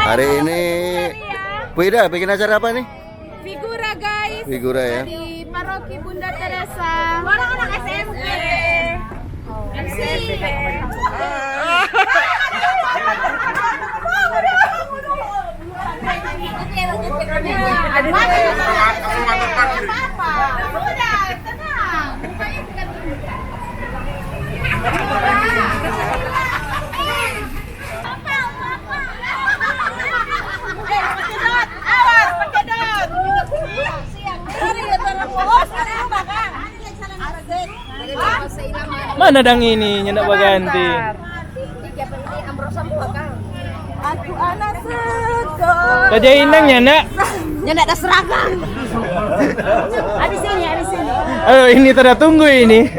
Hari ini Wida bikin acara apa nih? Figura guys. Figura ya. Di Paroki Bunda Teresa. Anak-anak SMP. SMP. Ada apa? Sudah, tenang. Mukanya tidak Mana dang ini nyendak baganti. Aku anak sekol. Kajain nang nyendak. Nyendak ada seragam. Ada sini. Ayo ini tanda tunggu ini.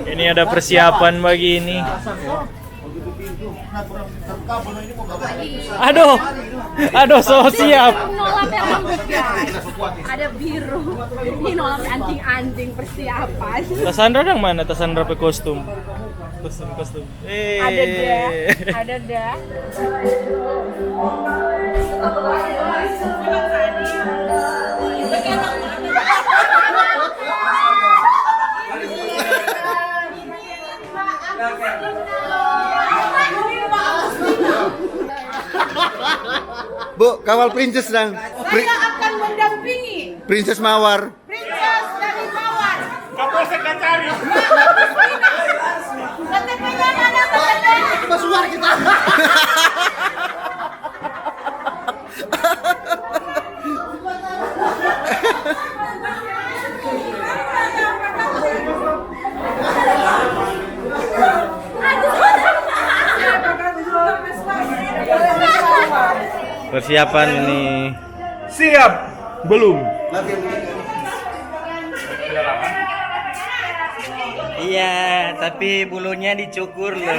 Ini ada persiapan bagi ini. Aduh, so siap. Nolap yang lembut guys. Ada biru. Ini nolap anjing-anjing persiapan. Tasandra dang mana? Tasandra pakai kostum. Kostum. Ada dah. Bu, kawal princess dong. Saya akan mendampingi Princess Mawar. Princess dari Mawar. Kapolsek Kacari. KTP-nya mana KTP? Masuar kita. Persiapan ini. Siap? Belum. Iya, tapi bulunya dicukur loh.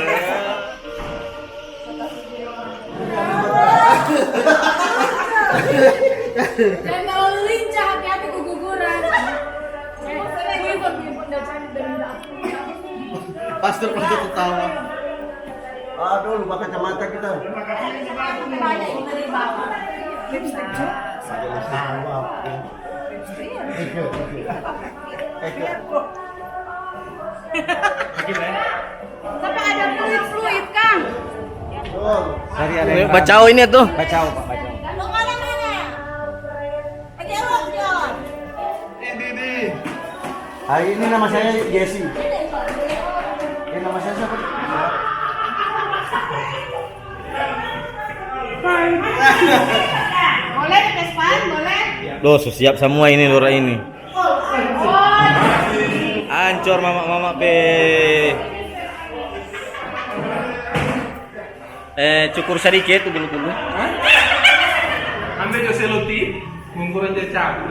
Dan kalau lincah hati-hati keguguran. Pastor ketawa. Aduh, lupa kacamata kita. Sampai ada fluid-fluid, Kang. Bacau ini tuh. Bacau, Pak, bacau. Lo mana? Pakai rok, John. Hari ini nama saya Jesse. Nama saya siapa? Boleh Vespan, boleh. Loh, siap semua ini lura ini. Ancur mama pe. Cukur sedikit dulu. Ambil Jose Loti, mengukuran jejak.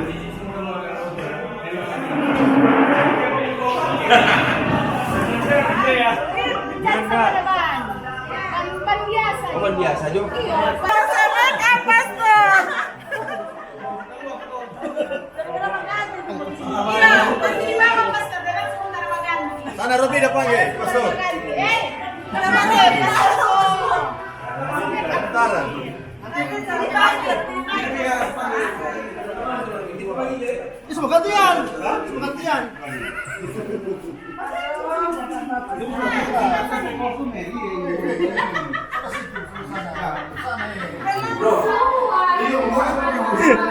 Kan biasa. Bukan biasa, Jo. Iya. Pasangan apa tuh? Iya, pasti di bawah pastor. Jangan sementara maganti. Sana Robi depan ya, Pastor. Kenapa deh? Sebentar. Ini semua gantian.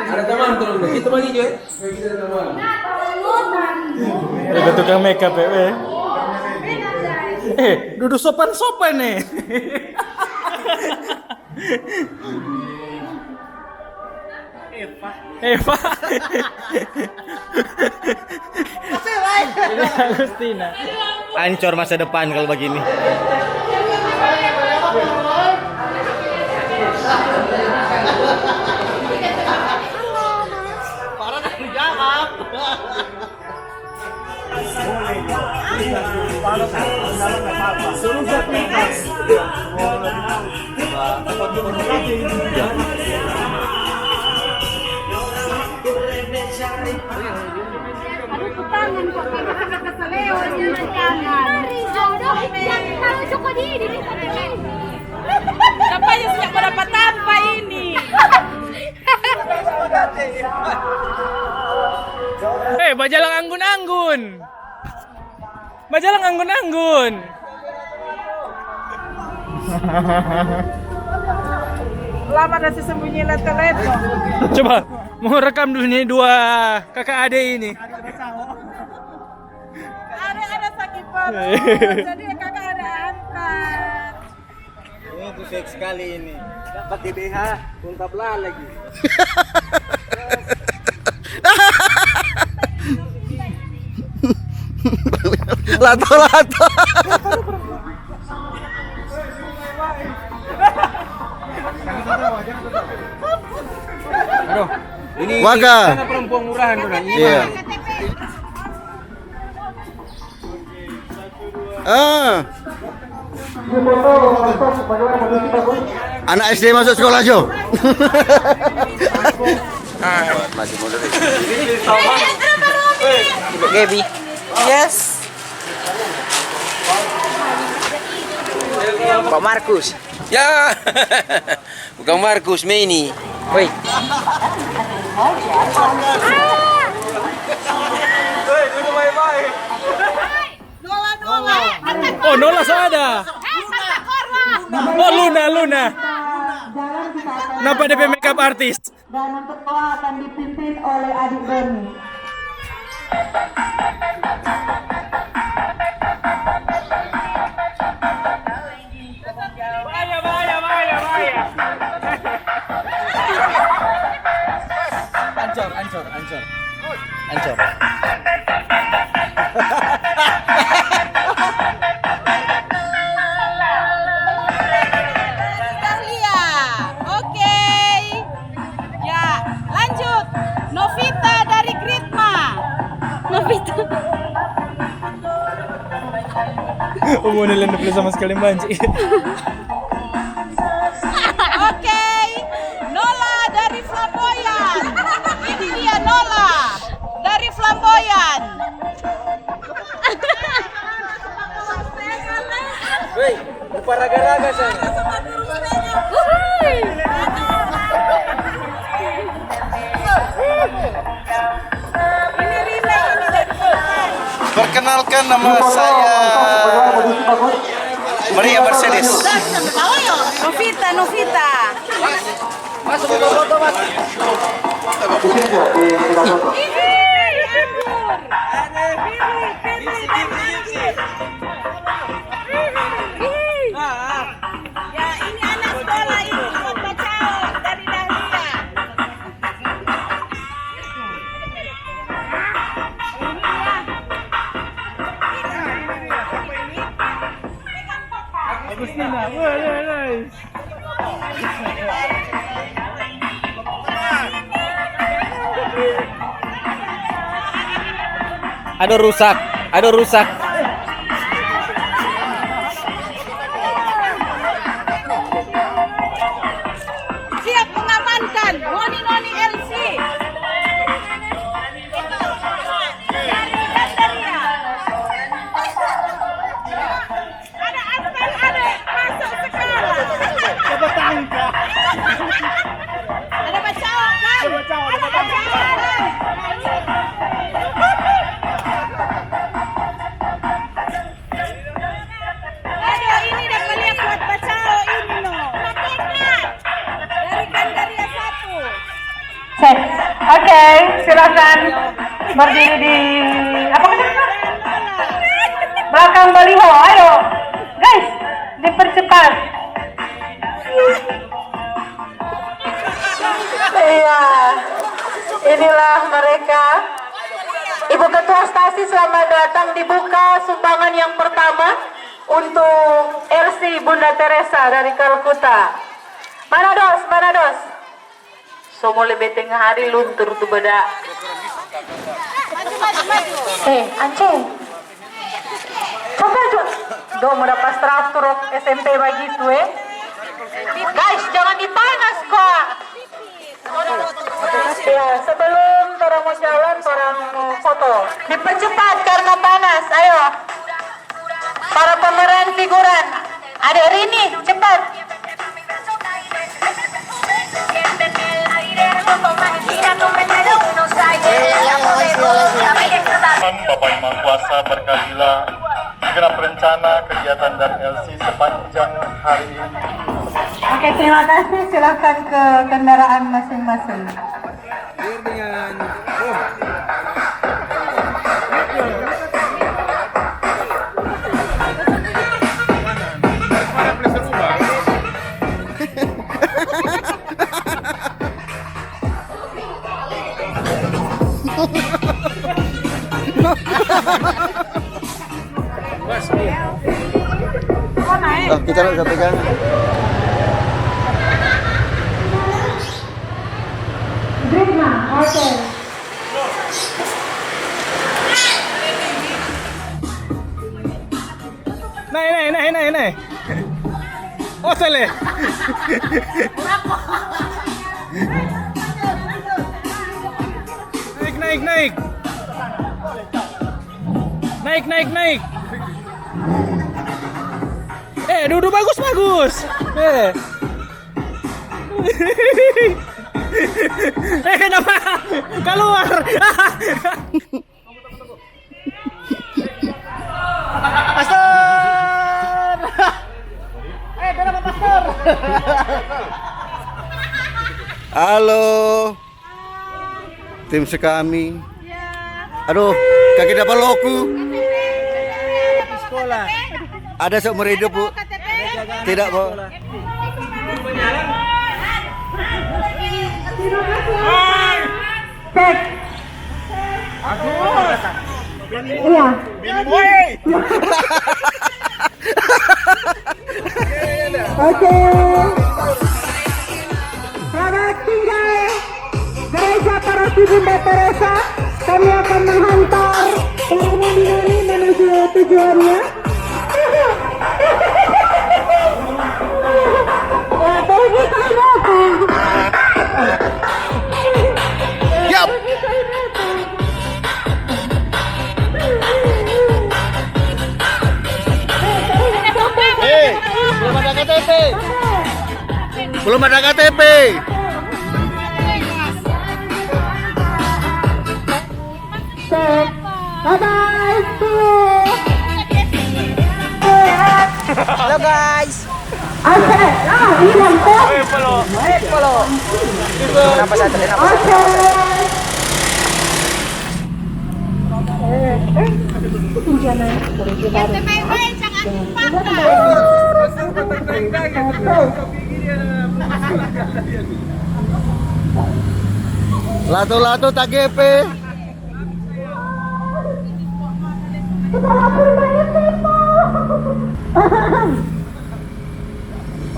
Ada teman turun, kita bagi Jo. Kita ada teman. Ada tukang makeup ya. Duduk sopan nih. Eva. Ini Agustina. Ancur masa depan kalau begini. Parah dah jawab. Aduh, putar. Jangan kok pindah ke Leo, jangan. Jodoh yang tahu suka di Apanya sejak mau dapat apa ini? Bajalang anggun-anggun. Bajalang anggun-anggun. Lama dah sembunyi leto-leto. Coba mau rekam dulu nih dua kakak adik ini. Ada sakit perut. Jadi kakak ada angkat. Ini tuh seks sekali ini. Dapat di BH, ungkap lagi. Lato-lato. Aduh, ini Waga. karena perempuan murahan tuh ini. Iya. Anak SD masuk sekolah Jo. Masih muda. Gaby. Yes. Pak Markus. Ya, bukan Markus, Meni. Woi. Oh, Nola ada. Oh, Luna. Kenapa DP makeup artis? Dan untuk doa akan dipimpin oleh adik Doni. Bahaya. Ancor. Dahlia. Oke. Ya, lanjut. Novita dari Gritma. Novita. Mau nelen sama sekali banci. Oke. Nola dari Flamboyan. Ini dia Nola dari Flamboyan. Woi, lupa raga-raga sana. Perkenalkan nama saya Maria Mercedes. Novita. Ya, ini anak sekolah ini buat bacaan dari Dahlia. Ada rusak. Siap mengamankan Noni LC. Dari Gandaria. Ada Aspen, ada masuk sekarang. Ada tangga. Ada bacaan kan? Ada bacaan. Aduh, ini dapat lihat buat bacaan ini no. Dari Gandaria 1. Oke, silakan berdiri di apa namanya? Belakang baliho. Ayo, guys, dipercepat. Iya, inilah mereka. Ibu Ketua Stasi, selamat datang. Dibuka sumbangan yang pertama untuk LC Bunda Teresa dari Kalkuta. Mana dos? Semua lebih tengah hari luntur tuh beda. Ance. Coba Jo. Do mau dapat struktur SMP begitu Guys, jangan dipanas kok. Ya, sebelum orang mau jalan, orang mau foto. Dipercepat karena panas, ayo. Para pemeran figuran, ada Rini, cepat. Bapak Imam Kuasa berkalilah segera berencana kegiatan dan LC sepanjang hari ini. Oke, terima kasih. Silakan ke kendaraan masing-masing. Oh, kita nggak bisa pegang. Brigma, oke. Naik. Oh, tele. Naik. Naik. Duduk bagus. Kenapa? Keluar. Pastor. Kenapa pastor? Halo. Tim sekami. Aduh, kaki dapat loku. Sekolah. Ada seumur hidup, Bu? Tidak, Bu. Cek. Iya. Oke. Selamat tinggal Gereja Paroki Bunda Teresa. Kami akan menghantar para noni menuju tujuannya. Yap. Belum ada KTP. Bye-bye. Halo guys. Oke. Ini lampung. Kenapa saya terlihat? Oke. Lato-lato KTP.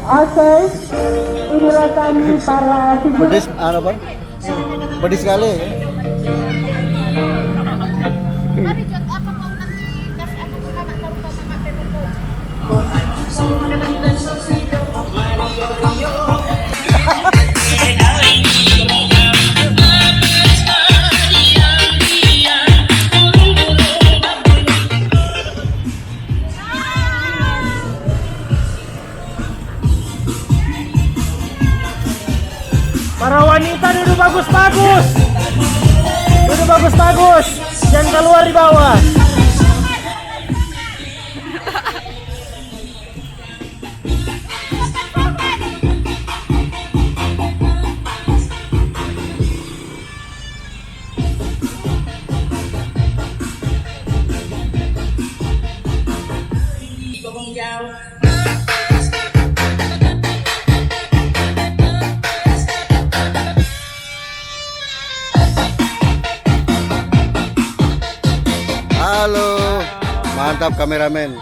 Oke, inilah kami para figur. Pedis, apa? Pedis sekali ya. Para wanita duduk bagus-bagus. Jangan keluar di bawah. Halo, mantap kameramen.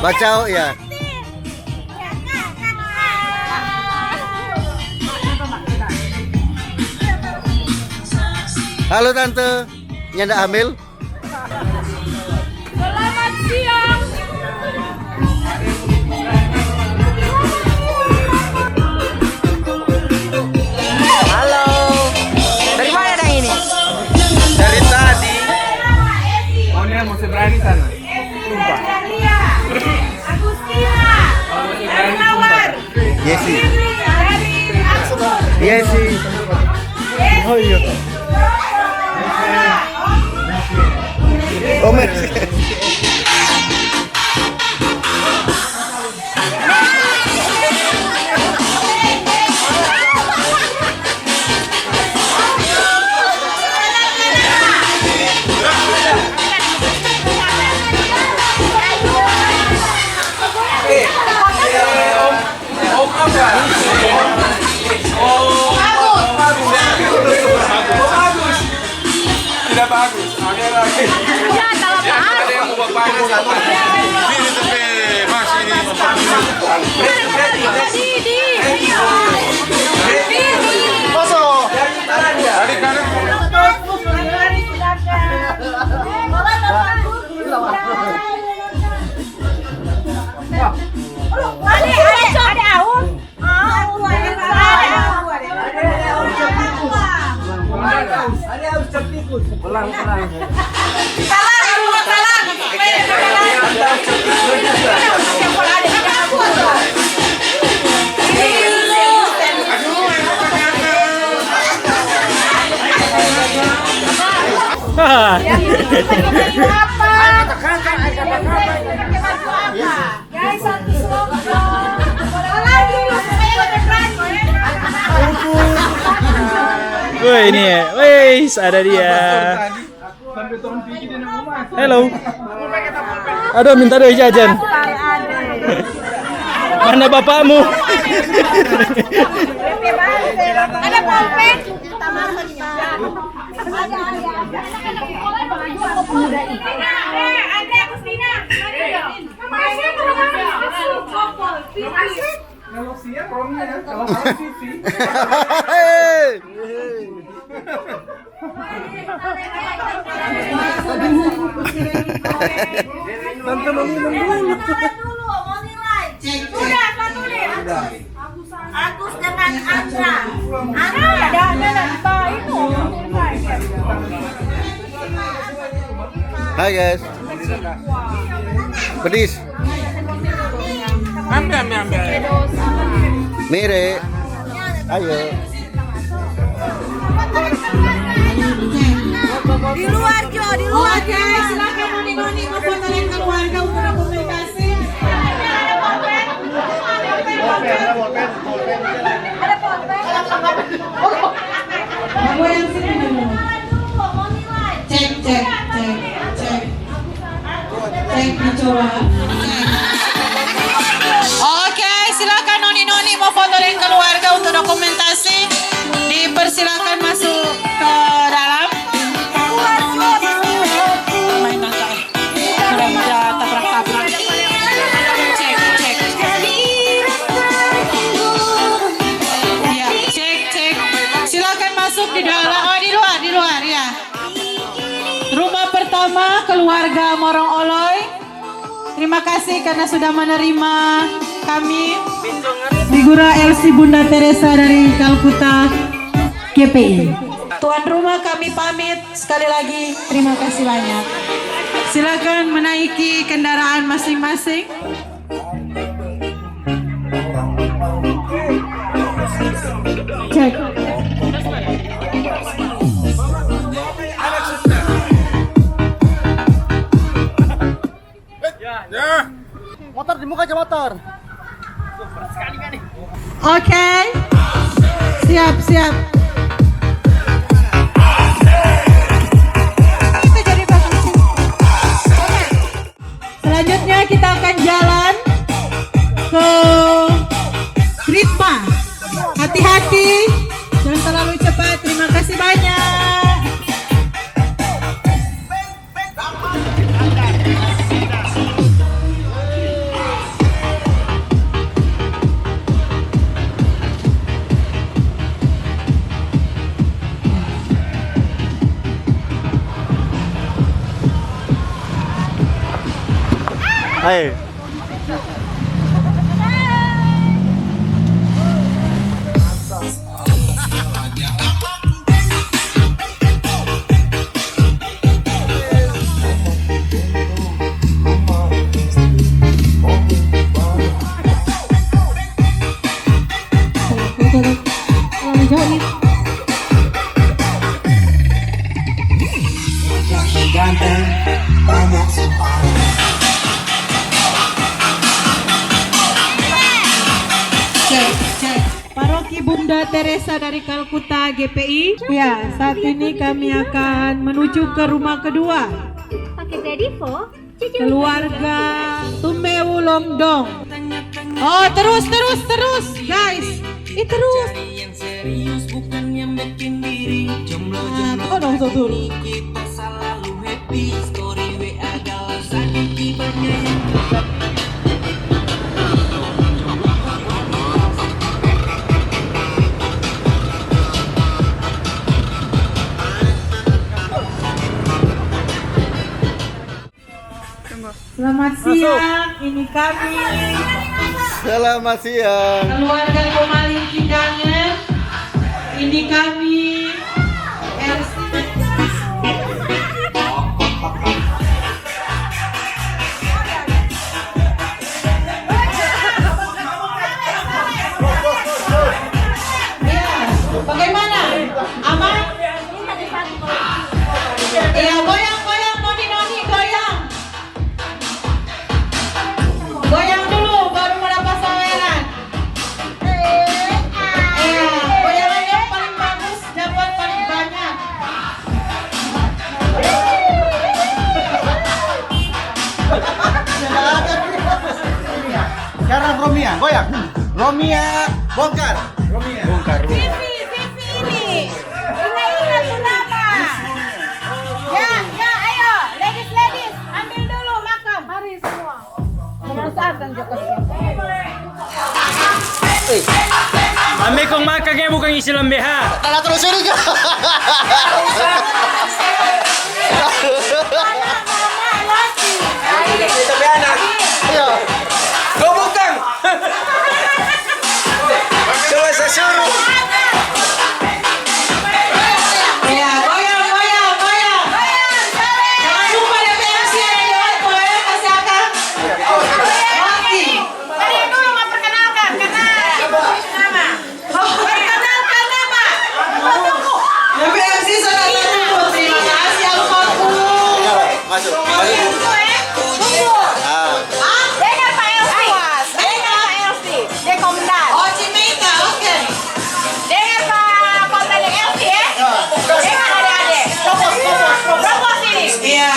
Bacau ya. Halo tante, nyanda hamil? Selamat siang. Agustina. Dari Mawar. Yesi. Dari Aksur. Yesi. Oh iya. Oh, merci. Tidak bagus. Ya, salah paham. Ada yang mau bagus apa? Ini tapi masih ini. Dari kanan. Ada Aum. Woi ini ya, wes ada dia. Halo. Aduh minta doi jajan. Mana bapakmu? Ada pulpen. Ada Agustina. Kalau siang Romi ya, kalau malam Vivi. Tante mau minum dulu. Sudah, tulis. Agus dengan Andra. Andra ada itu. Hai guys. Pedis. Ambil. Mire. Ayo. Di luar Jo, di luar. Oke, silakan noni mau foto dengan keluarga untuk dokumentasi. Ada pulpen. Ada pulpen. Kamu yang sini dulu. Cek. Cek dicoba. Oke, silakan noni mau foto dengan keluarga untuk dokumentasi. Dipersilakan masuk ke dalam. Cek. Silakan masuk di dalam. Oh, di luar ya. Rumah pertama keluarga Morong Oloy. Terima kasih karena sudah menerima kami. Figura LC Bunda Teresa dari Kalkuta GPI. Tuan rumah kami pamit sekali lagi. Terima kasih banyak. Silakan menaiki kendaraan masing-masing. Cek. Motor dibuka aja motor. Oke. Siap. Selanjutnya kita akan jalan ke Ritma. Hati-hati, jangan terlalu cepat. Terima kasih banyak. Hai. tuh. Kalau jauh nih. Paroki Bunda Teresa dari Kalkuta GPI. Ya, saat ini kami akan menuju ke rumah kedua. Pakai ready for Keluarga Tumewu Lomdong. Oh, terus, guys. Terus. Oh, dong, dulu. Selamat siang, ini kami Selamat siang. keluarga Komaling Kidangan. Ini kami RC. Ya, bagaimana? Aman? Ya, goyang, noni, goyang. Goyang dulu, baru mendapat saweran. Iya, goyangan yang paling bagus dapat paling banyak. Sekarang Romia, goyang. Romia, bongkar. Bongkar. Vivi ini. Ingat tuh nama. Ya, ayo. Ladies, ambil dulu makam. Mari semua. Memanfaatkan Joko Ambil kong makaknya bukan isi lembeha. Tanah terus ini kan. Iya. Kau bukan. Coba saya suruh. Ya, goyang. Jangan lupa DPRC yang di depan ya, kasih akan. Mati. Tadi dulu mau perkenalkan karena ibu nama. Perkenalkan nama. DPRC sudah tertunggu. Terima kasih Alfatku. Masuk. Tunggu. Dengar Pak Elsi. Dengar Pak Elsi. Dia komentar. Oh, Cimeta, oke. Dengar Pak Komentar Elsi ya. Dengar adik-adik. Propos ini. Iya.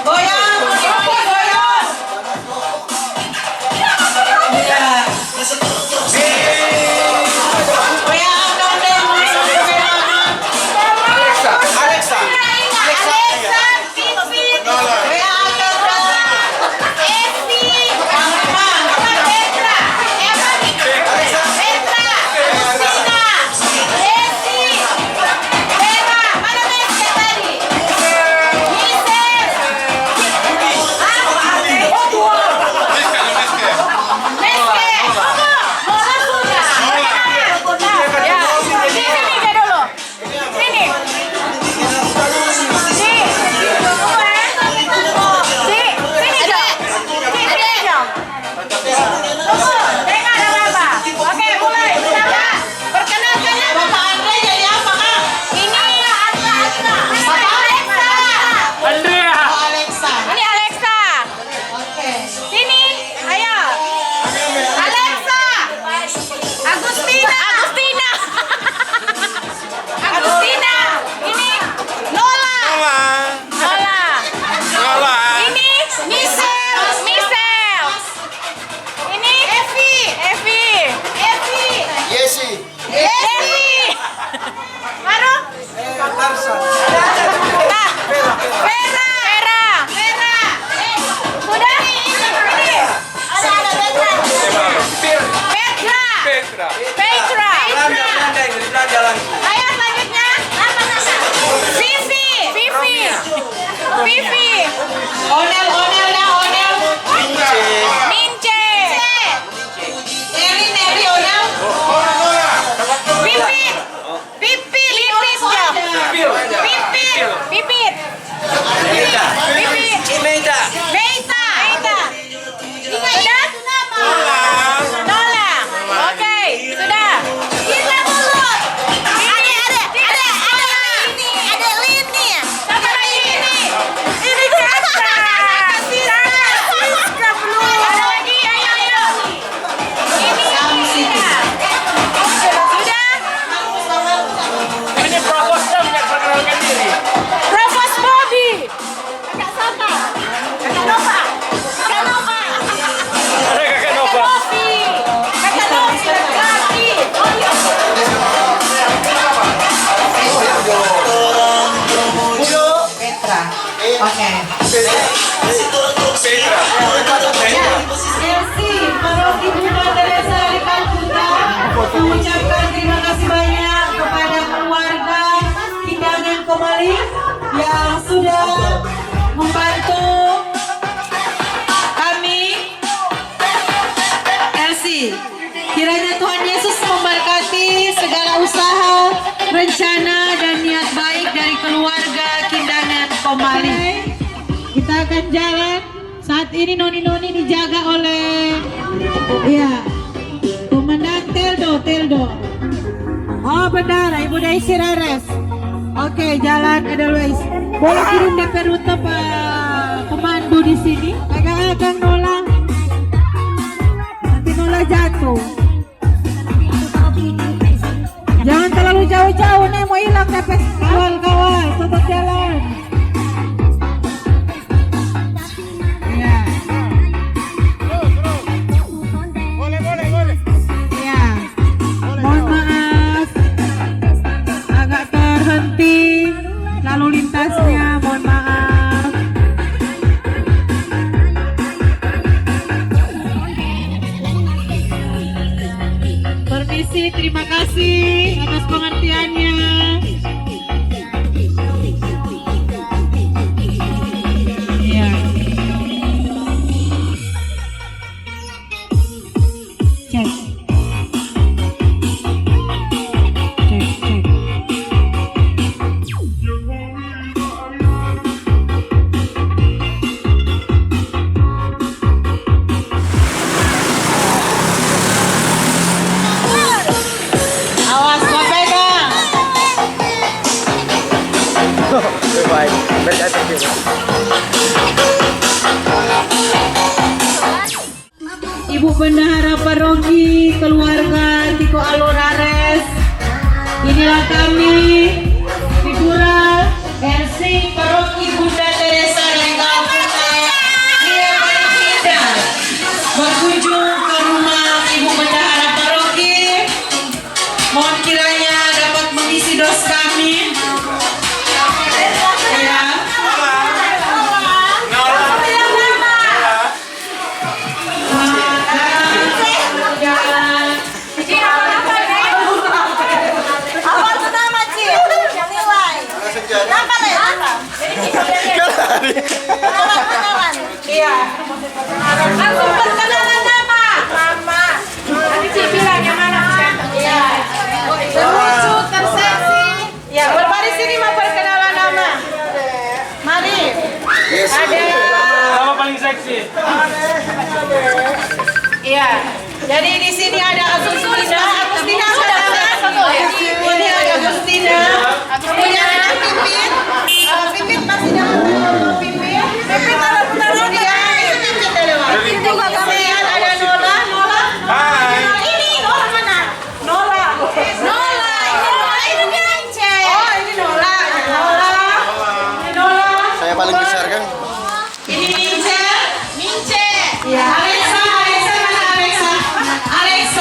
Goyang. Iya. Goyang, dong. Alexa. Pipit. Goyang, dong. Esti. Petra. Agustina. Desi. Vera. Mana Meske tadi? Mises. Meske. Mola sudah. Ya. Sini dia dulu. Sini. Sini Jom. Sini Jom. Tunggu, dengar apa? Oke, mulai. Siapa? Perkenalkan nama. Bapak Andre jadi apa, Kak? Ini Alexa. Alexa. Andrea. Oh, Alexa. Ini Alexa. Oke. Sini, ayo. Alexa. Agustina. Agustina. Ini Nola. Nola. Ini Michelle. Ini Evi. Yesi. Baru? Nah, Vera. Sudah? Ini. Ada Petra. Ayo selanjutnya. Vivi. Onel. Mince. Neri, Onel. Pipi. Pipi. Oke. Elsie, Paroki Bunda Teresa dari Kalkuta mengucapkan terima kasih banyak kepada keluarga Kindangan Komali yang sudah membantu kami. Elsie, kiranya Tuhan Yesus memberkati segala usaha, rencana, dan niat baik dari keluarga Kindangan Komali. Kita akan jalan. Saat ini noni-noni dijaga oleh Komandan Teldo. Oh benar, Ibu Daisy Rares. Oke, jalan Edelweiss. Boleh kirim DP rute Pak Pemandu di sini. Agak-agak Nola. Nanti Nola jatuh. Jangan terlalu jauh-jauh nih, mau hilang DP. Kawal, tetap jalan. Lalu lintasnya, mohon maaf. Permisi, terima kasih atas pengertiannya. Iya. Cek. Ibu Bendahara Paroki, keluarga Tiko Alorares, inilah kami, figura Elsie Paroki Bunda Teresa Kalkuta, dia paling indah berkunjung ke rumah Ibu Bendahara Paroki. Mohon kiranya dapat mengisi dos kami. Iya. Langsung perkenalan nama. Mama. Nanti Ci bilang yang mana? Iya. Terlucu, terseksi. Ya, berbaris sini mau perkenalan nama. Mari. Ada. Nama paling seksi. Iya. Jadi di sini ada Agustina. Agustina sudah satu ya. Ini ada Agustina. Punya anak Pipit. Pipit masih dalam Pipit. Pipit kalau putar dia. Pipit ada lewat. Itu kemudian ada Nola. Nola. Hai. Ini Nola mana? Nola. Nola. Ini Mince. Oh ini Nola. Nola. Ini Nola. Saya paling besar kan? Ini Mince. Mince. Ya. Alexa mana Alexa? Alexa.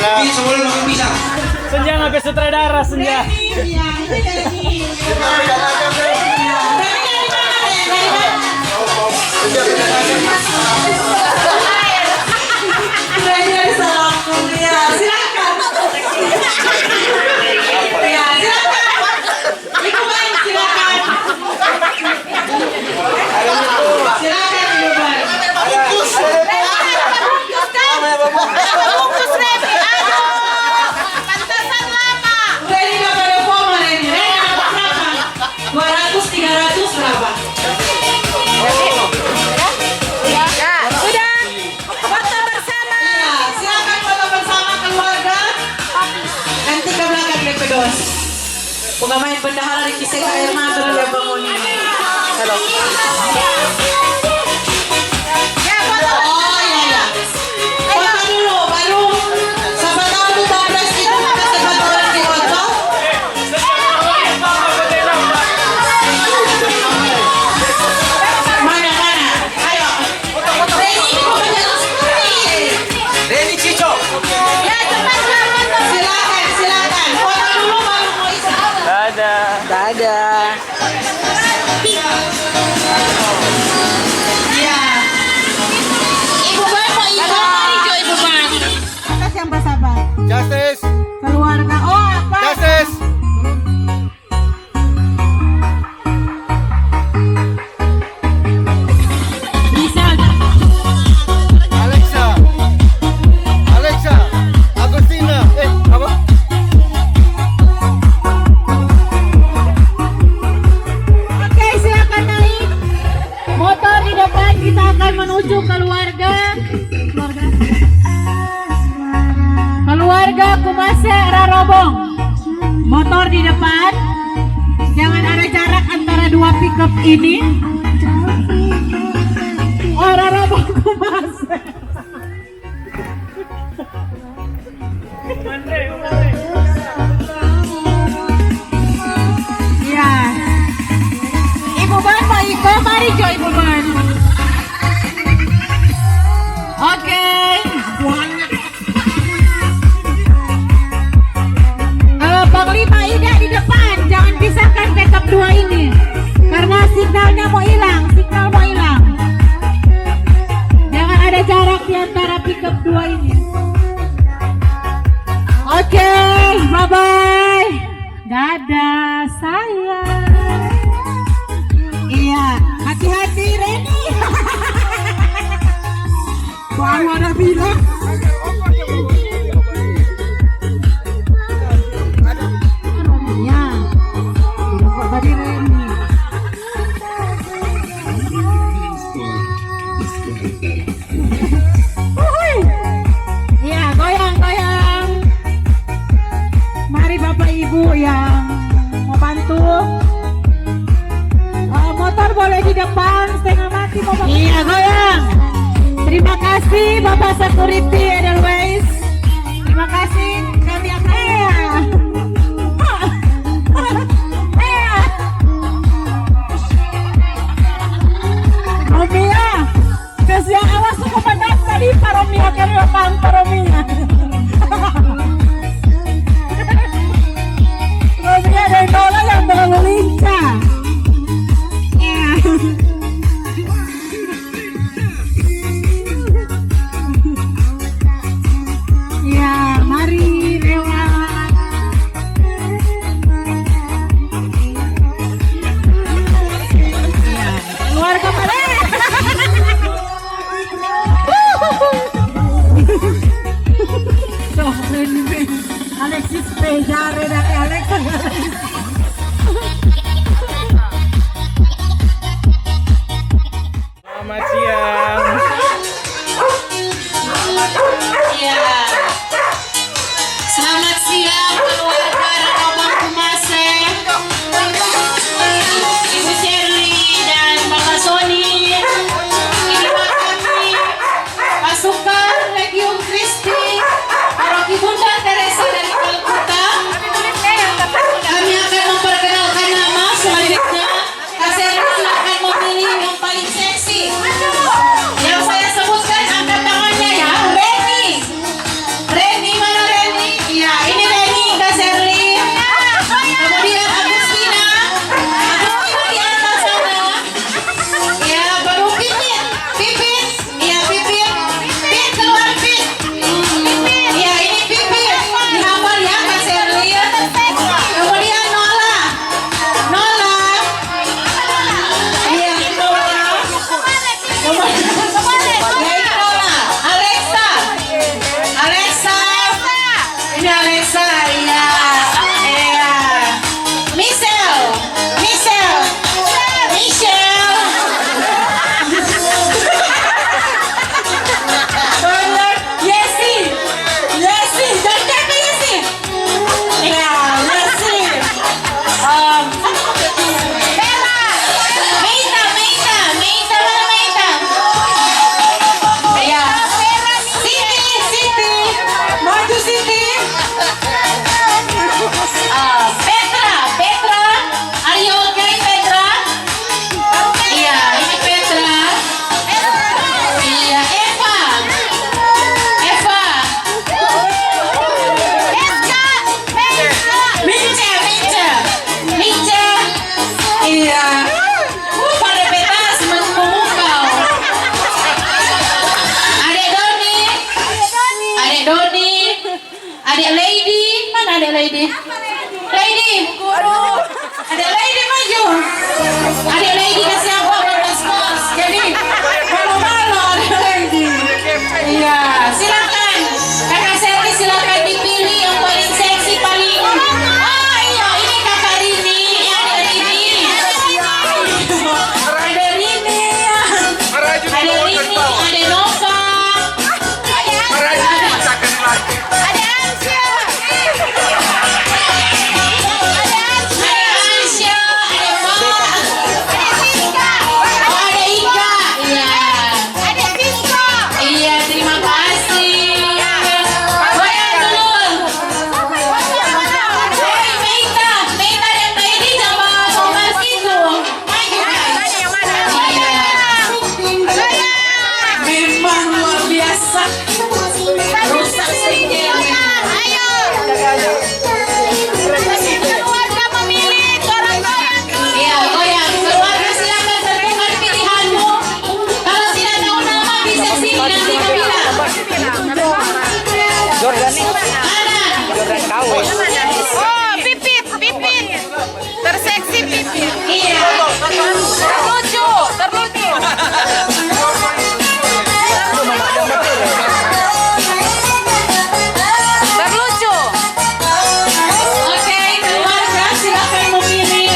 sana. Senja nggak ke sutradara Senja. Bungkus Remi, ayo! Pantasan lama! Reni nggak pada promo, Reni. Reni dapat berapa? 200, 300 berapa? Sudah. Foto bersama. Silakan foto bersama keluarga. Nanti ke belakang Lepedos. Bukan main bendahara di kisah air mata dulu yang bangun ini. Halo. Ya foto. Oh iya. Foto dulu, baru siapa tahu tuh Babres itu ada kebetulan di foto. Mana? Ayo. Reni ini kok menjalan sekali. Reni Cico. Ya cepat foto. Silakan. Foto dulu baru mau isi. Dadah. Ya. Ibu Ban mau ikut hari Jo Ibu Ban. Atas yang bersabar. Justice. Keluarga. Oh apa? Justice. Bisa. Alexa. Agustina. Apa? Oke, silakan naik. Motor di depan, kita akan menuju keluarga. Keluarga Kumase Rarobong. Motor di depan. Jangan ada jarak antara dua pickup ini. Oh, Rarobong Kumase. Ya. Ibu Ban mau ikut, mari Jo Ibu Ban. Oke. Panglima Ida di depan, jangan pisahkan backup dua ini, karena signalnya mau hilang, Jangan ada jarak di antara pickup dua ini. Oke, bye bye. Dadah sayang. Iya, hati-hati Reni. Baru ada bilang. Ya, tidak tadi Reni. Iya, goyang. Mari Bapak Ibu yang mau bantu. Motor boleh di depan, setengah mati mau. Iya, goyang. Terima kasih Bapak Security Edelweiss. Terima kasih kami Romia, kasi ang awas ko padat tadi Romia kayo pang Romia. Romia dan Dola yang berlincah. Ya, mari lewat. Keluarga mana? Alexis Pejare dari Alexis. Selamat siang. Iya. Selamat siang keluarga Rarobong Kumase. Ibu Shirley dan Bapak Sony. Ini kami pasukan Legiun Kristi Paroki Bunda Teresa dari Kalkuta. Kami akan Adik Lady, mana adik Lady? Lady, guru. Adik Lady maju. Adik Lady kasih apa kos. Jadi malu-malu adik Lady. Iya, silakan. Kakak Selly silakan dipilih yang paling seksi paling. Oh iya, ini Kakak Rini, adik Rini. Ada Rini, ada Rini, ada Nova. Oh, Pipit. Terseksi Pipit. Iya. Terlucu. Terlucu. Oke, keluarga silakan memilih.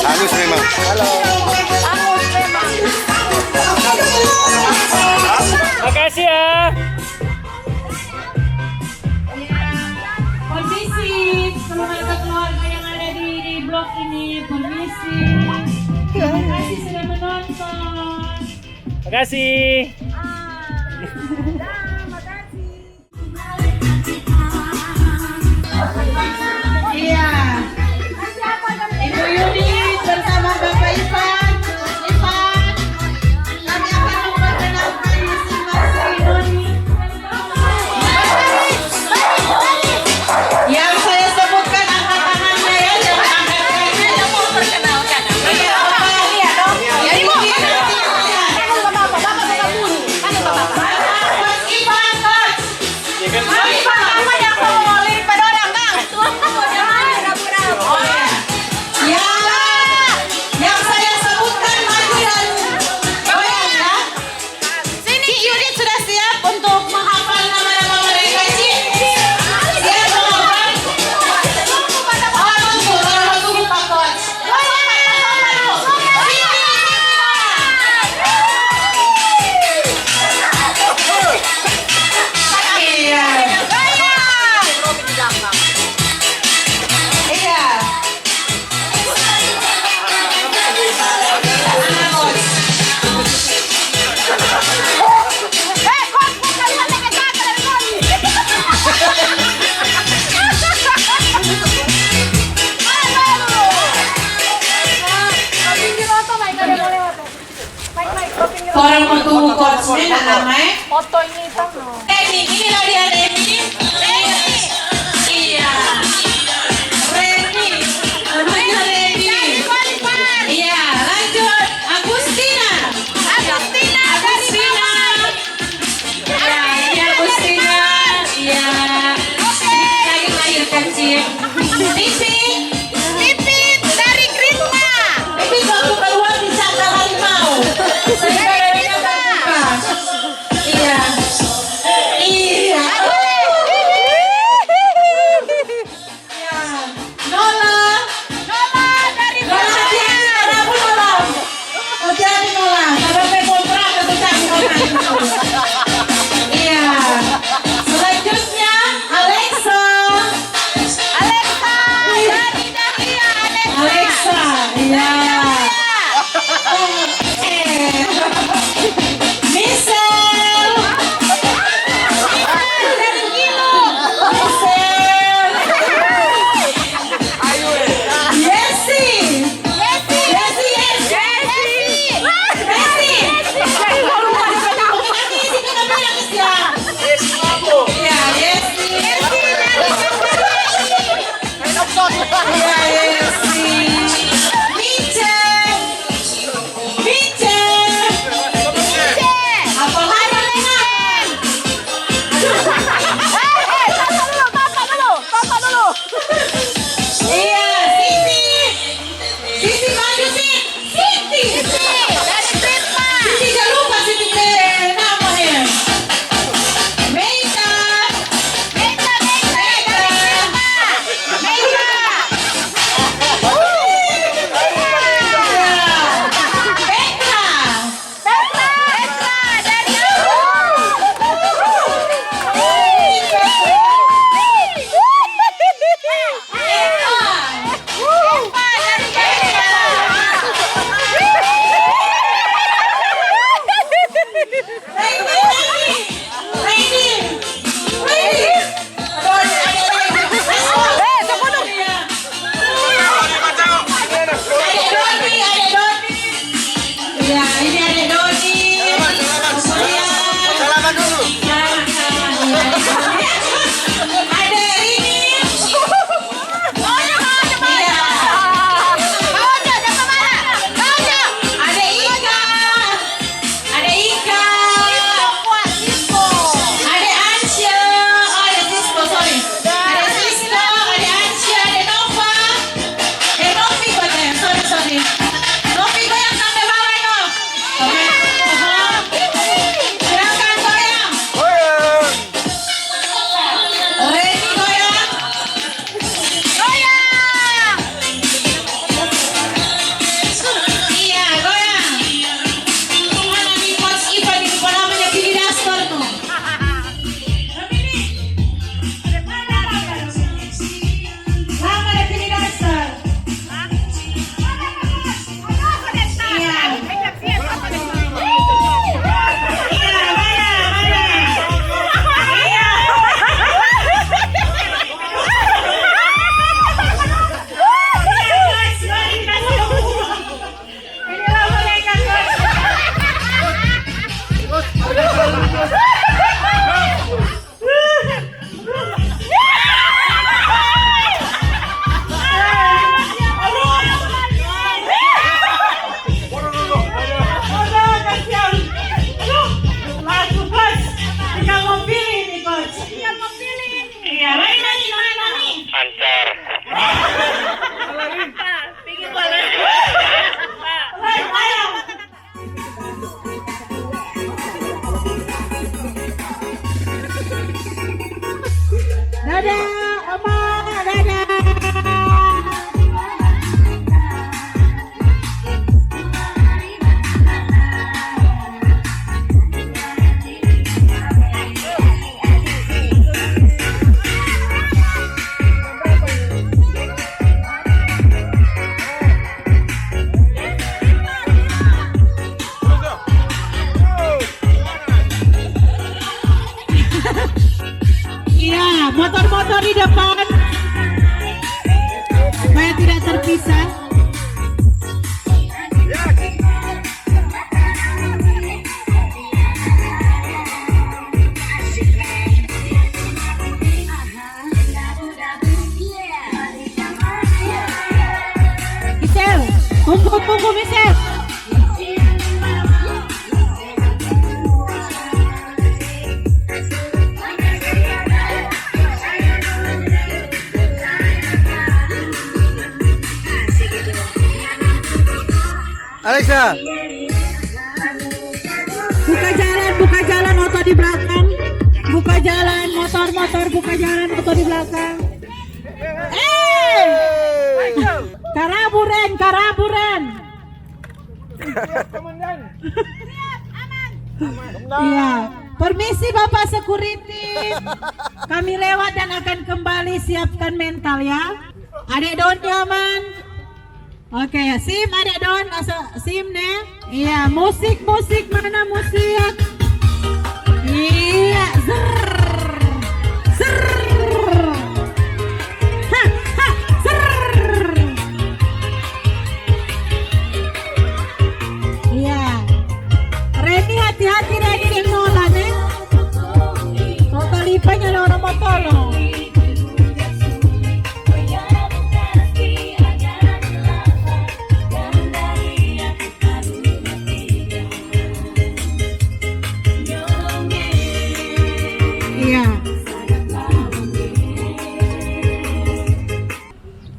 Halus memang. Makasih ya. Permisi, keluarga yang ada di blok ini, permisi. Terima kasih sudah menonton. Makasih. Iya. Ibu Yuni bersama Bapak Ivan. Kami akan memperkenalkan masing-masing. Yang saya sebutkan angkat tangannya ya, jangan angkat kakinya. Yang mau perkenalkan. Iya, Bapak lihat dong. Ya, Ibu. Bapak dulu. Mas Ivan, Coach. Mas Ivan, apa yang mau lipat orang, Kang? Oh ya. Yang saya sebutkan maju dan goyang ya. Sini Yudit sudah siap untuk menghafal nama-nama mereka, Ci? Siap menghafal? Tunggu Pak Coach. Iya. Iya. Orang mau tunggu coachnya namanya Foto ini sama. Reni, inilah dia Reni. Iya. Reni. Namanya Reni. Iya, lanjut. Agustina. Ya, ini Agustina. Iya. Sedikit lagi kecil. Pipit dari Krisma. Pipit waktu keluar disangka harimau. Iya. Iya. Motor-motor di depan supaya tidak terpisah. Michelle, tunggu Michelle. Alexa. Buka jalan motor di belakang. Buka jalan motor, buka jalan motor di belakang. Karaburen. Iya. Permisi Bapak Security. Kami lewat dan akan kembali, siapkan mental ya. Adek Don aman. Oke, SIM Adek Don, SIM nih. Iya, musik mana musik? Iya, zrrr. Ha, zrrr. Iya. Reni hati-hati Reni yang nolak nih. Total lipanya ada orang motor loh.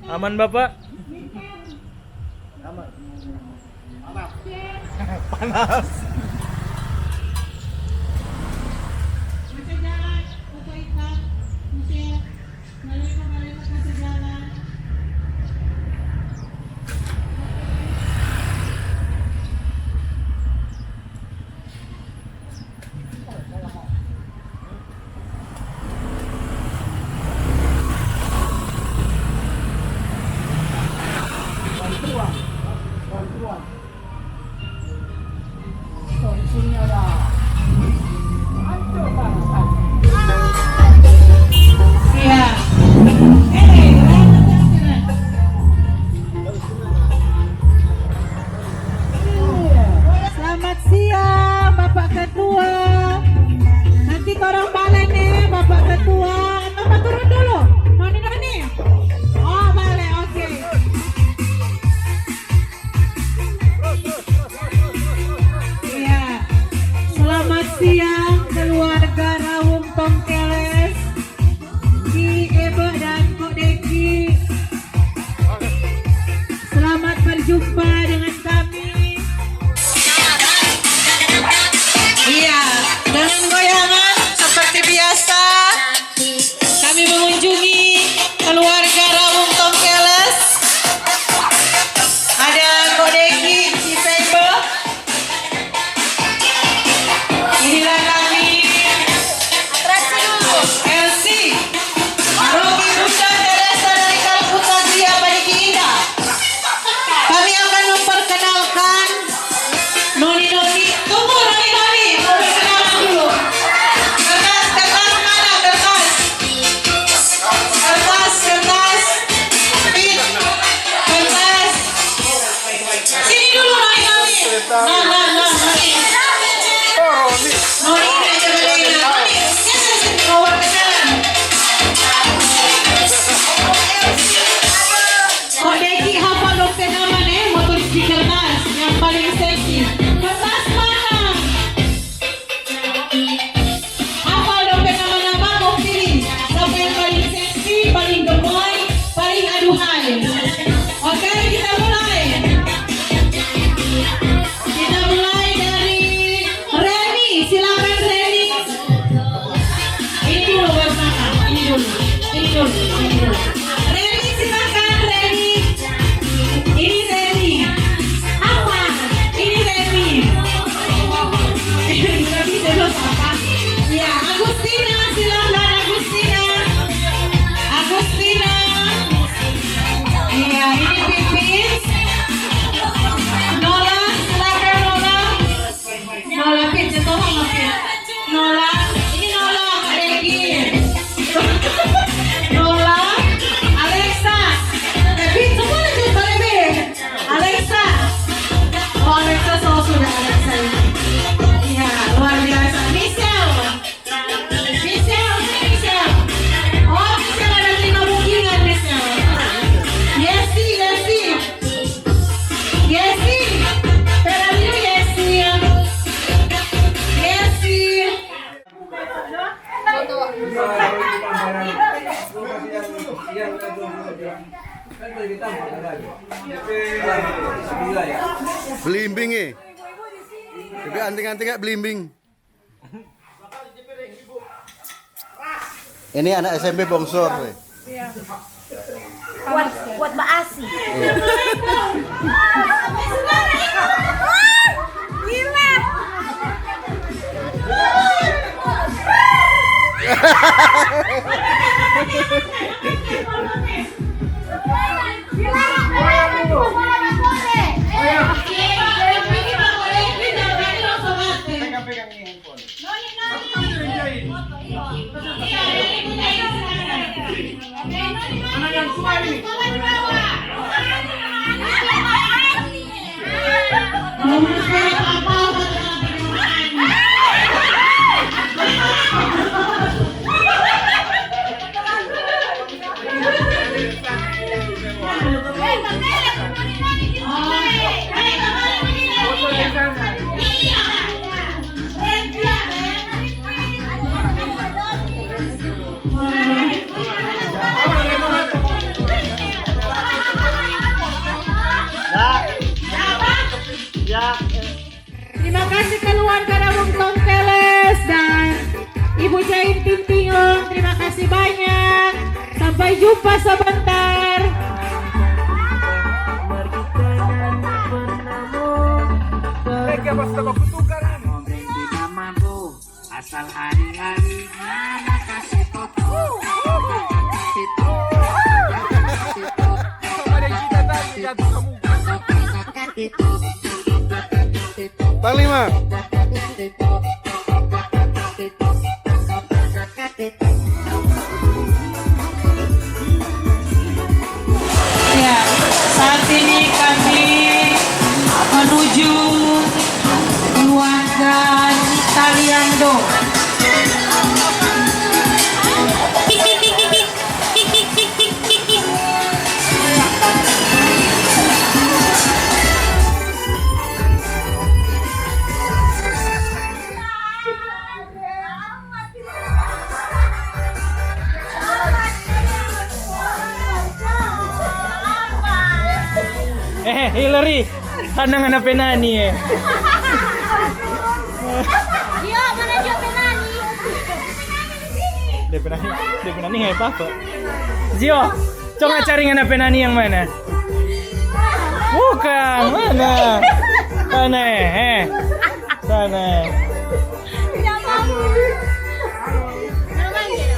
Aman Bapak? Panas. orang balik nih, Bapak Ketua. Bapak turun dulu. Noni. Oh, balik, oke. Iya. Selamat siang keluarga Rawung Tongkeles, Ki Ebe dan Kok Deki. Selamat berjumpa dengan kami. Iya, dengan goyangan seperti biasa kami mengunjungi keluarga Rawung Tongkeles. Ada Kodeki, Cipebe. Inilah kami. Elsie, Rogi Bunda Teresa dari Kalkuta Gria Padiki Indah. Kami akan memperkenalkan Noni. Tunggu Noni. Memperkenalkan dulu. Kertas mana? Kertas. Pin. Kertas. Sini dulu Noni. Nah. Noni ini aja beliin. Noni. Bawa ke jalan. Kodeki hafal dokter nama nih, motor di kertas yang paling seksi. Kertas mana? Hafal dokter nama kau pilih. Siapa yang paling seksi, paling gemoy, paling aduhai. Oke, kita mulai. Kita mulai dari Reni. Silakan Reni. Ini dulu bersama. Ini dulu. Reni silakan Reni. Ini Reni. Apa? Ini Reni. Tapi terus apa? Ya, Agustina silakan Agustina. Iya, ini Pipis. Nola silakan Nola Pip, tolong Pip. Nola, ini Nola Deki. Nola, Alexa. Pip, semua coba lebih. Alexa. Oh, Alexa selalu sudah Alexa ini. Iya, luar biasa. Michelle. Oh, Michelle ada 5 bookingan, Michelle. Yesi. Terlalu Yesi. Belimbing eh. Tapi anting-anting kayak belimbing. Ini anak SMP bongsor. Buat Mbak Asi. Gila. Terima kasih keluarga Rawung Tongkeles dan Ibu Jain Timpingong. Terima kasih banyak. Sampai jumpa sebentar. Asal hari-hari mana kasih Panglima. Ya, saat ini kami menuju keluarga Taliando. Hillary, kanang hanapin nani eh. Gio, mana Gio Penani? Dia penani nggak apa-apa. Zio, coba cari hanapin nani yang mana? Bukan, mana? Sana sana. Tidak mau. Naman Gio.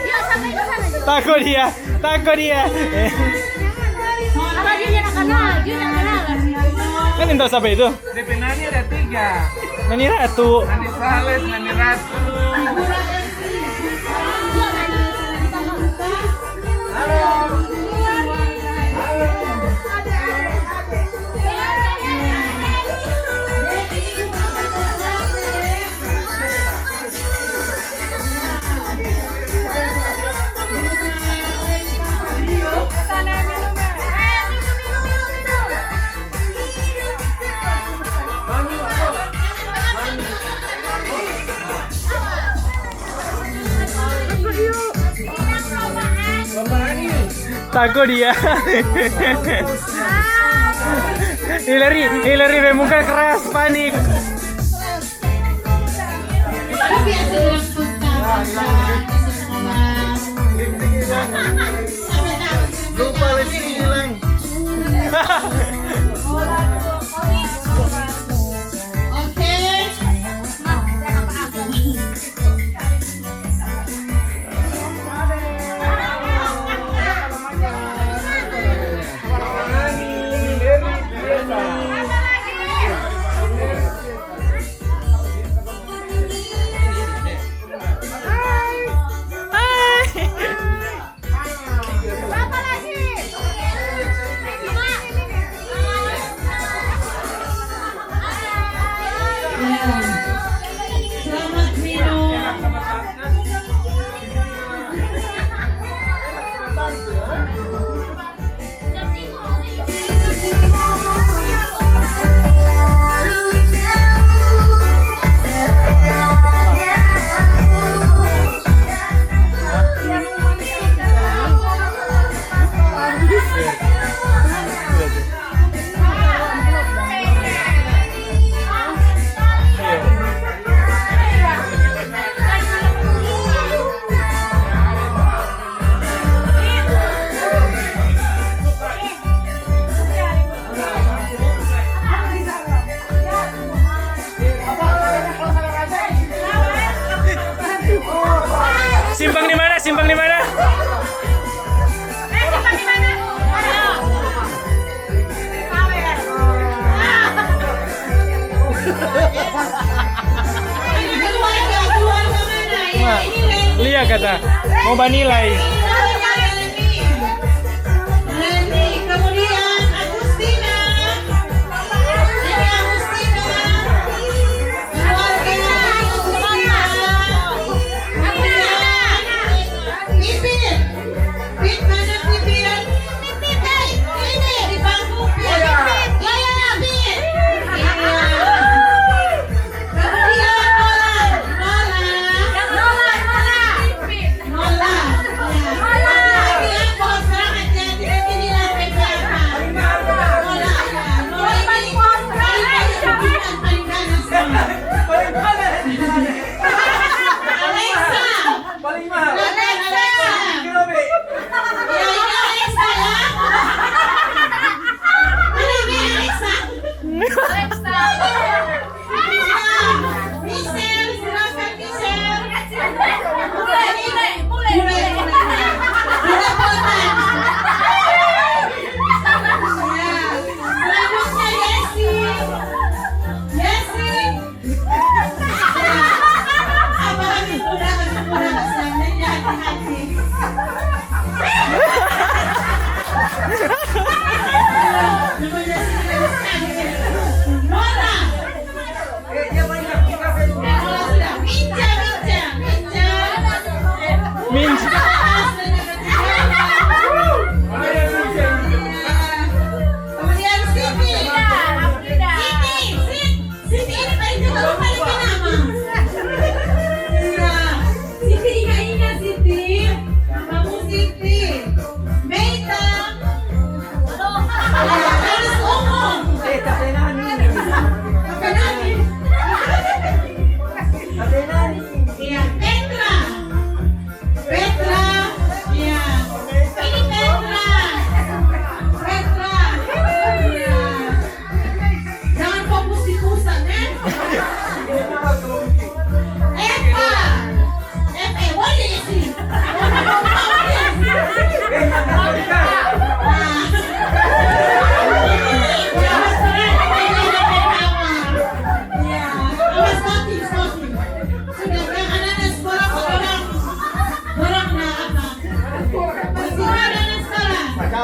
Gio, sampai ke sana. Takut dia. Apa dia nak kenal? Dia nak kenal. Kan entah siapa itu? DP Nani ada 3. Nani Ratu. Nani Sales, Nani Ratu. Takut dia. Hillary bermuka keras, panik. Lupa lagi hilang. Selamat minum. Simpang di mana? Simpang di mana? Lihat kata, mau banilai. Kemudian Agustina. Kemudian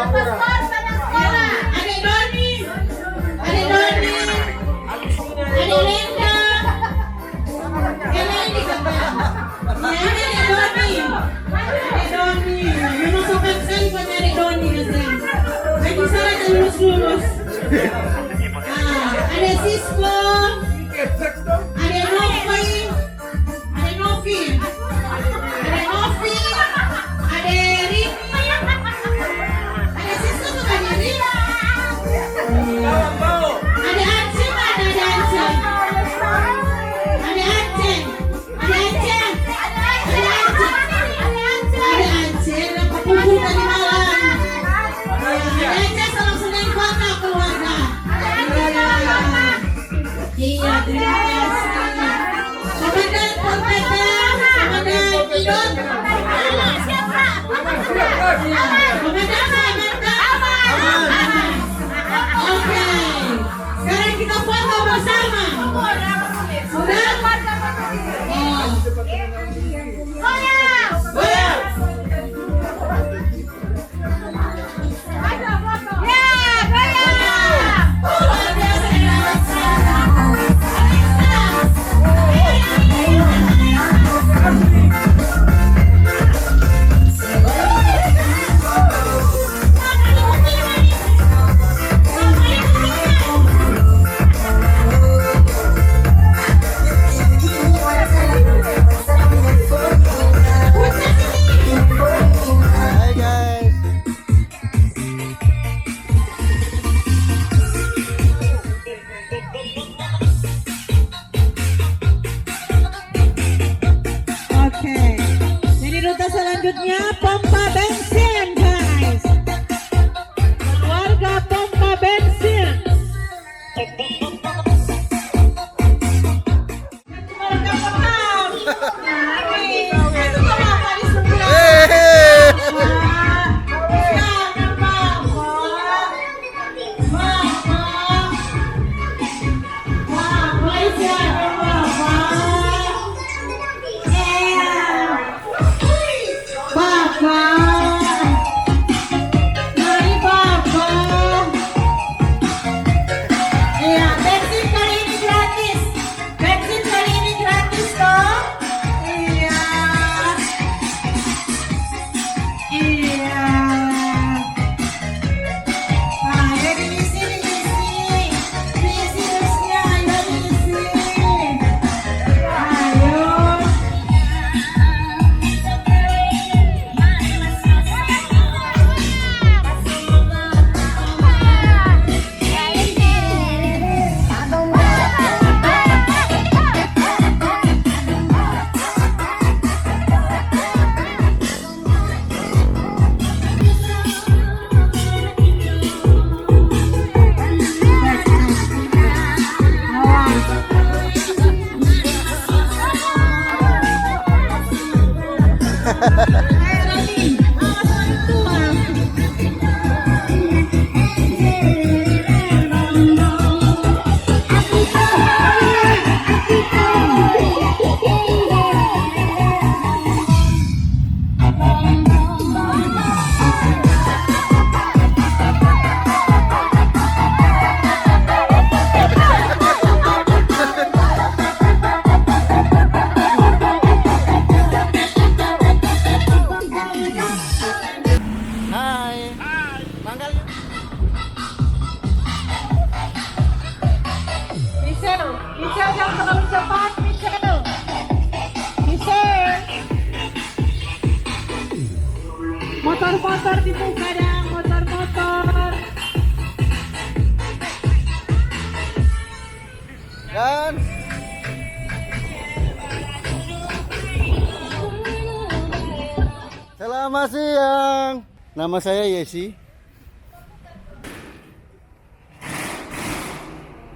Adik Doni. Adik Doni. Adik Linda. Kalian ini siapa? Ya, Adik Doni. Adik Doni. Memang sopan sekali buat Adik Doni rasanya. Lagi sana kan lulus-lulus. Ada Sisko. Ada Novi. Ada Novi. Ada Novi. Ada Riri. Ada Sisko bukan Riri. Ada Aceh, ada Aceh. Ada Aceh. Ada Aceh. Ada Aceh. Dapat kumpul tadi malam. Ada Aceh salam senang kota keluarga. Iya, terima kasih. Komandan Komandan Idon. Komandan Oke. Sekarang kita foto bersama. Sudah? Hai guys. Oke. Jadi rute selanjutnya pompa bensin, guys. Keluarga pompa bensin. Motor-motor dibuka dah, motor-motor. Dan selamat siang. Nama saya Yesi.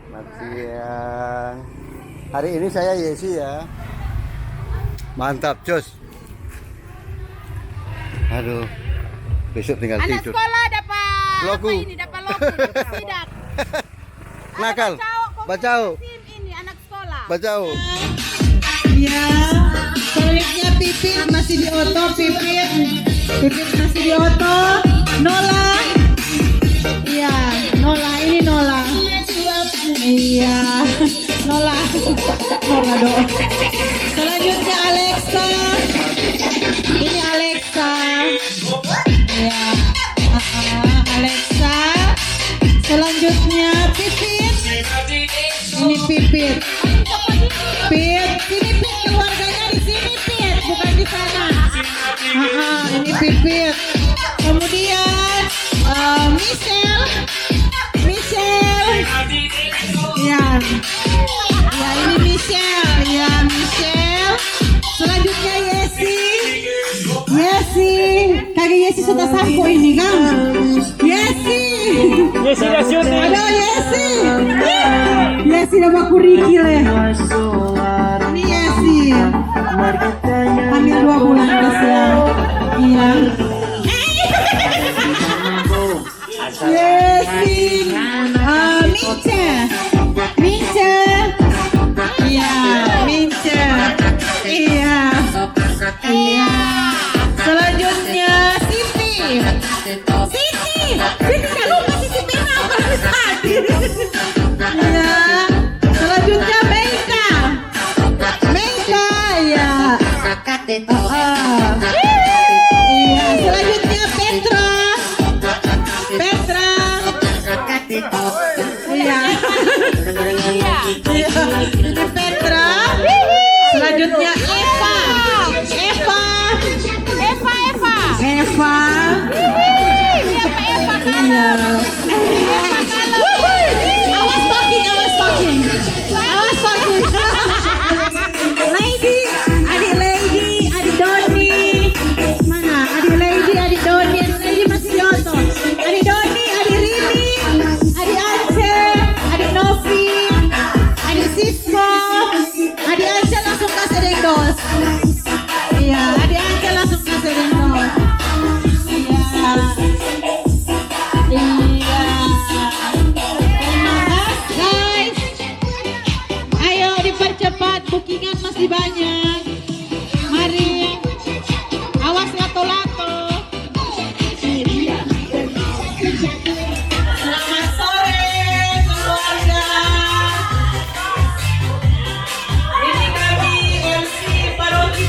Selamat siang. Hari ini saya Yesi ya. Mantap, Jos. Aduh. Besok tinggal Anak tidur. sekolah dapat Loku. apa ini? Dapat loku, dapat sidat. Nakal. Bacau. Ini anak sekolah. Bacau. Ya, proyeknya Pipit masih di oto, Pipit masih di oto. Nola Tornado. Selanjutnya Alexa. Ini Alexa. Ya. Alexa. Selanjutnya Pipit. Ini Pipit. Pit, sini Pit, keluarganya di sini Pit, bukan di sana. Ini Pipit. Kemudian Michelle. Ya. Ya, ini Michelle. Ya, Michelle. Selanjutnya Yesi. Kakek Yesi sudah sampo ini kan? Yesi dah syuting. Aduh, Yesi dah bakurikil ya. Ini Yesi. Hamil 2 bulan guys ya. Iya. Yesi. Mince. Iya, Mince. Iya. Selanjutnya Siti. Jangan lupa Siti Pena tadi. Iya. Selanjutnya Meika. Ya. Iya. Selanjutnya Petra. Iya. Ini Petra. Selanjutnya Eva. Iya. Awas talking. Adik Doni. Mana? Adik Doni masih Yoto. Adik Doni, adik Rini, adik Ance, adik Novi, adik Sisko, adik Ance langsung kasih dengdos. Iya, adik Ance langsung kasih dengdos. Iya. Guys, ayo dipercepat, bookingan masih banyak. Mari, awas lato-lato. Selamat sore keluarga. Ini kami MC Paroki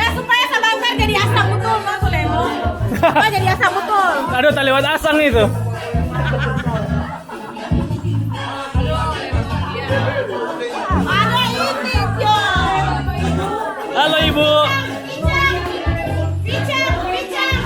Supaya Sabangkar jadi asam betul, Mas Leno. Supaya jadi asam betul. Aduh, tak lewat asang itu. Ada ini, John. Halo Ibu. Bicara.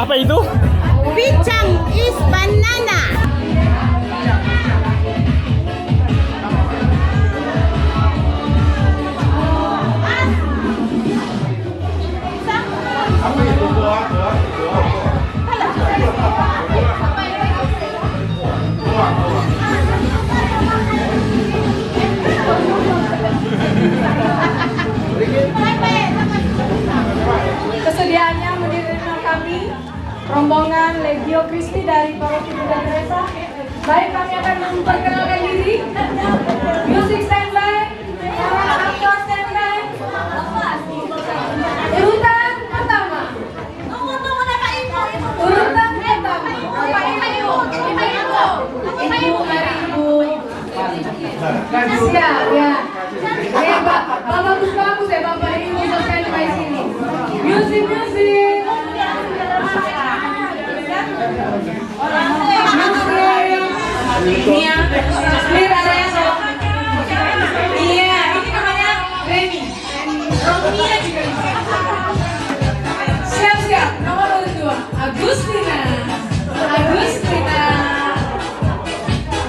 Apa itu? Pichang is banana. Kesediaannya menerima kami rombongan Legio Kristi dari Paroki Bunda Teresa. Baik, kami akan memperkenalkan diri. Music standby, para aktor standby. Urutan pertama. Urutan pertama. Ibu dari Ibu. Siap ya. Hebat. Bagus ya Bapak Ibu standby sini. Music. Ini ya, clear ada yang iya, ini namanya Remy. Romia juga bisa. Siap, nomor 2, Agustina.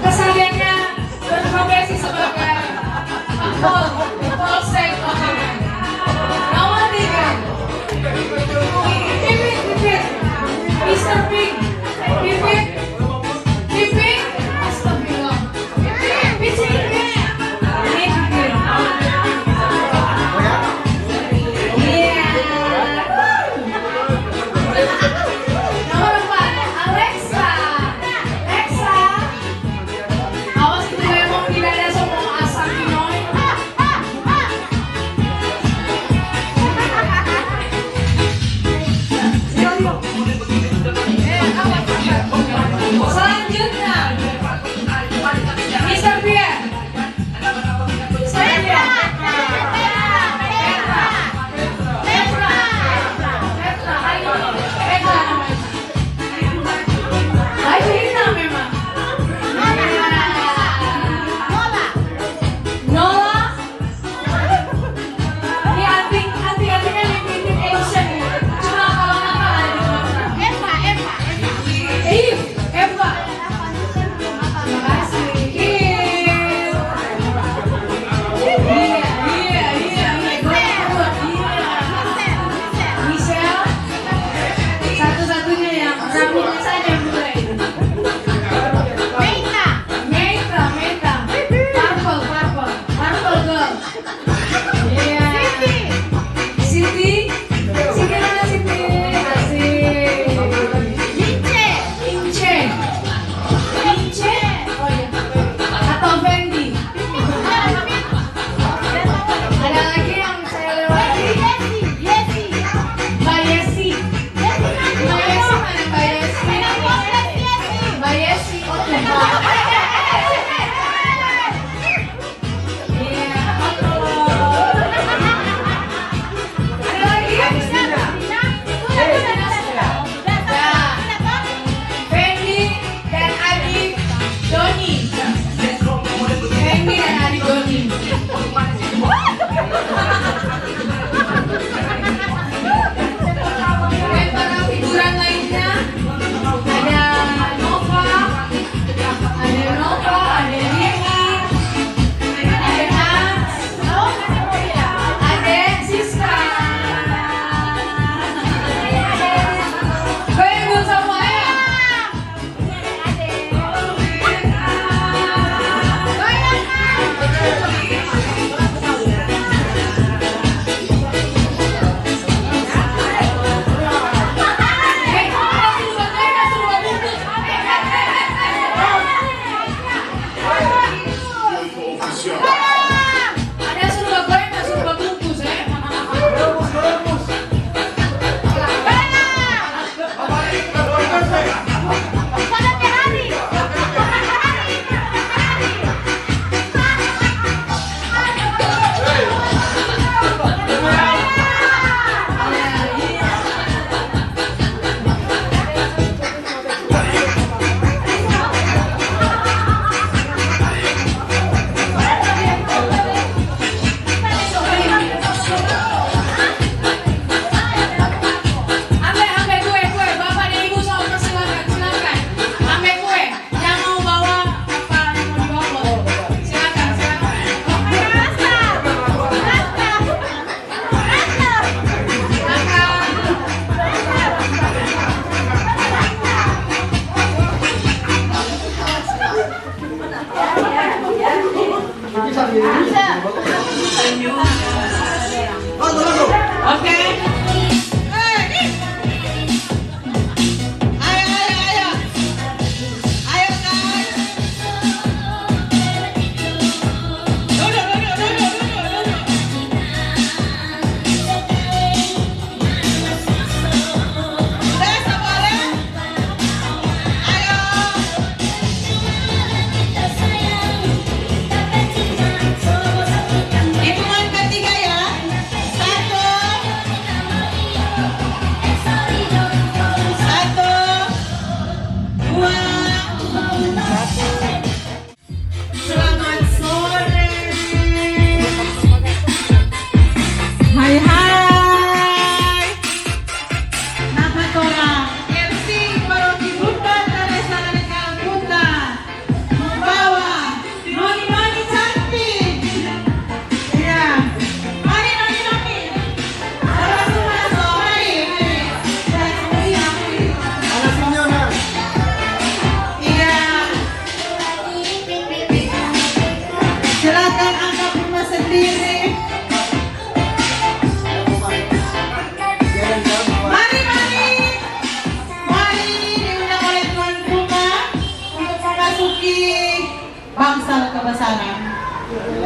Kesehariannya berprofesi sebagai Polsek Lamongan. Nomor 3, Pipit, Mr. Pink, Pipit, astagfirullah, Pipit,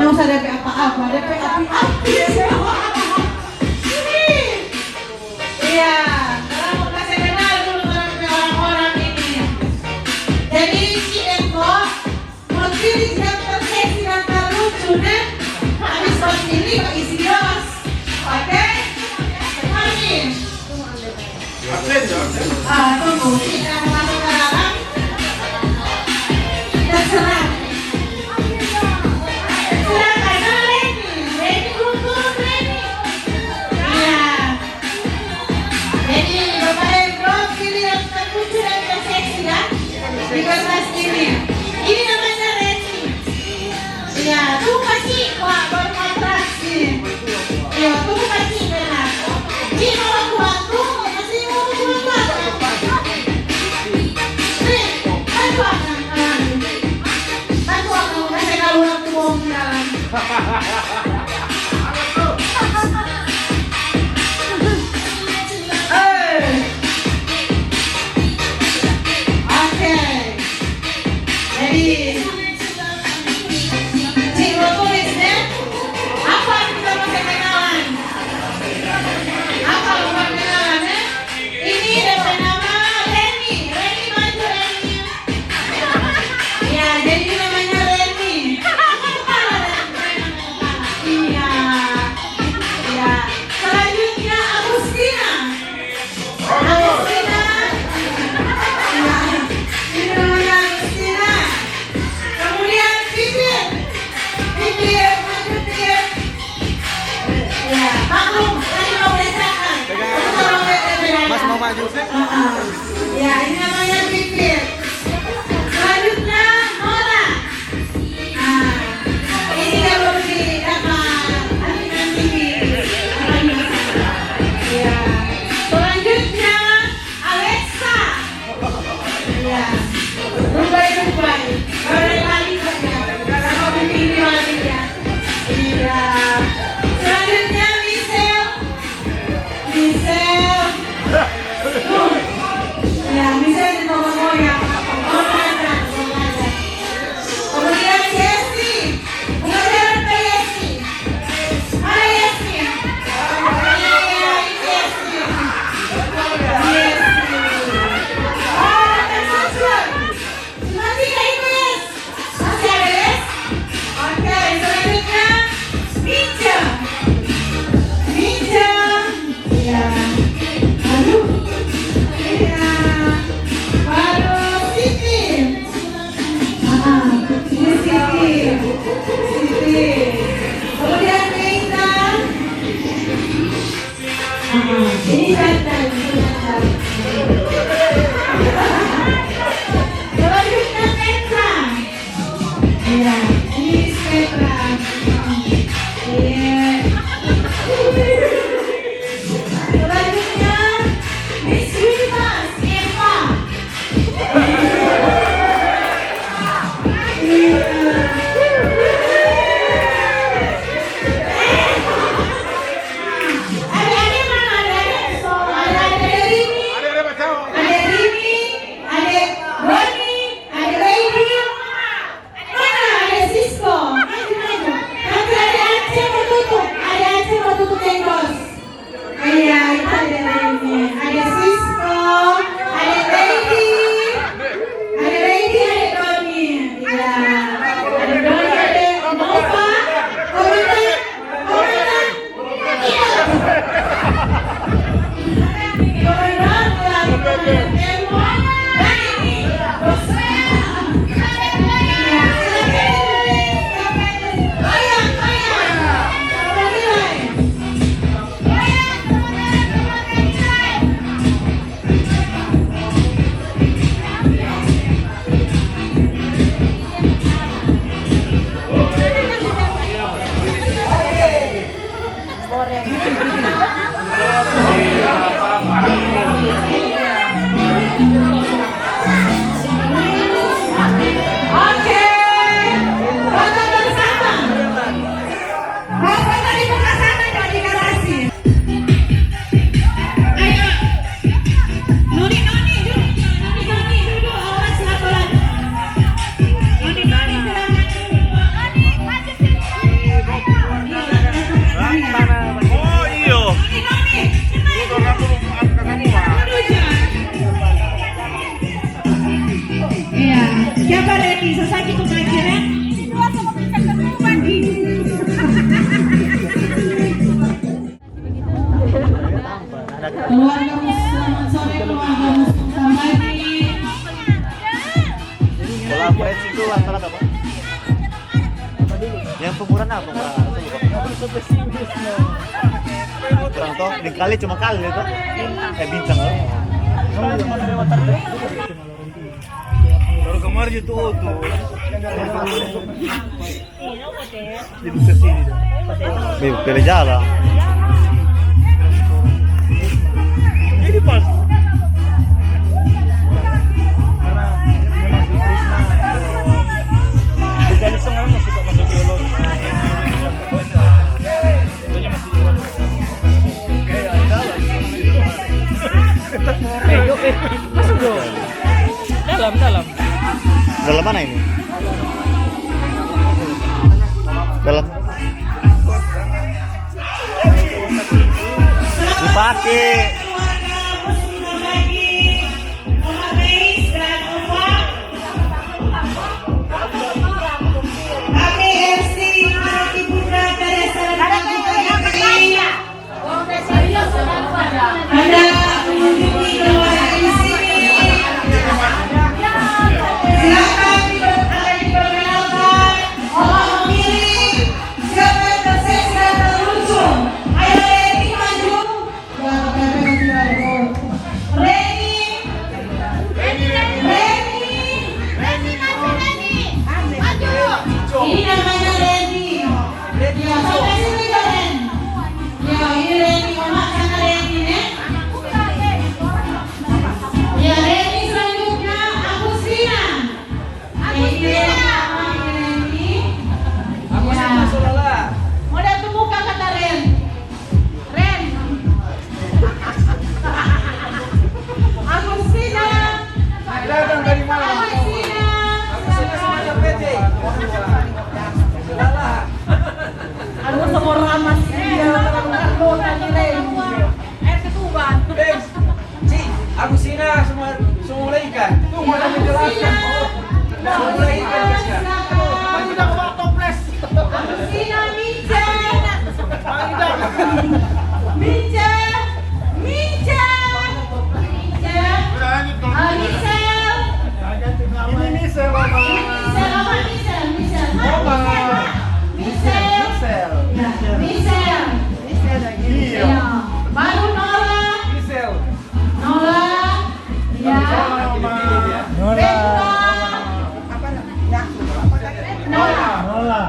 Nggak usah DP apa-apa, DP api-api. Ini. Iya, kalau kasih kenal dulu orang-orang ini. Jadi si Eko, menurut diri yang terseksi dan terlucu, dan habis pas ini pakai isi gelas. Oke? Mari. Tunggu, kita masuk ke dalam. Kita serang. Ini namanya Reni. Ya, tuh kasih. Wah, baru atraksi. Ya, tuh kasih benar. Ini mau bantu, masih mau bantu. Nih, bantu akan. Bantu akan kasih kalau aku mau jalan. Ya, ini namanya bibir. Selanjutnya Nora. Nah, ini kalau di nanti ya. Selanjutnya Alexa. Ya. Rubai. Kali sama bibir lagi ya. Iya. Selanjutnya Michelle. Ya, bisa digoyang-goyang. Kemudian Yesi. Kemudian ke Yesi. Mana Yesi? Yesi. Oh, tersusun. Cuma 3 itu, Yes. Masih ada, Yes? Oke, selanjutnya Minja. Ya. Aduh. Ya. Baru Siti. Ini Siti. Kemudian Meita. Ini Jantan. Selanjutnya Petra. Ya, ini Petra. Iya. Selanjutnya Miss Wimas, Eva. Adik-adik mana? Ada Rini. Ada Rini. Ada Roni. Ada Lady. Mana ada Sisko? Maju. Nanti ada Aceh mau tutup. Ada Aceh mau tutup tengkos. Iya, itu ada Lady. Ada Sisko. Ada Lady. Ada Lady, ada Doni. Iya. Ada Doni, ada Nova. Komandan. Iya. Komandan. Dan ini. rata-rata Pak? Yang pemurah apa Pak? Kurang toh, dikali cuma kali itu. Bintang loh. Baru kemarin itu tuh. Jadi kesini dah. Pilih jalan. Ini pas. Bukan sekarang masih suka masuk biologi. Masuk dong. Dalam. Dalam mana ini? Dalam. Dipakai. Ini namanya Reni. Ya, sampai sini ya Ren. Ya, ini Reni, Oma sana Reni ya. Ya, Reni selanjutnya Agustina. Ini Reni. Ya. Mau datang muka kata Ren. Ren. Agustina. Datang dari mana? Agustina. Ano sa moramas dia Carlo tadi Ren. Ketuban. Si Agustina sumulai ikan. Tuh mana menjelaskan. Sumulai ikan guysnya. Kita ke toples. Agustina Minja. Minja. Ini Misel Mama. Iya. Baru Nora. Misel. Nora. Ya. Nora. Nora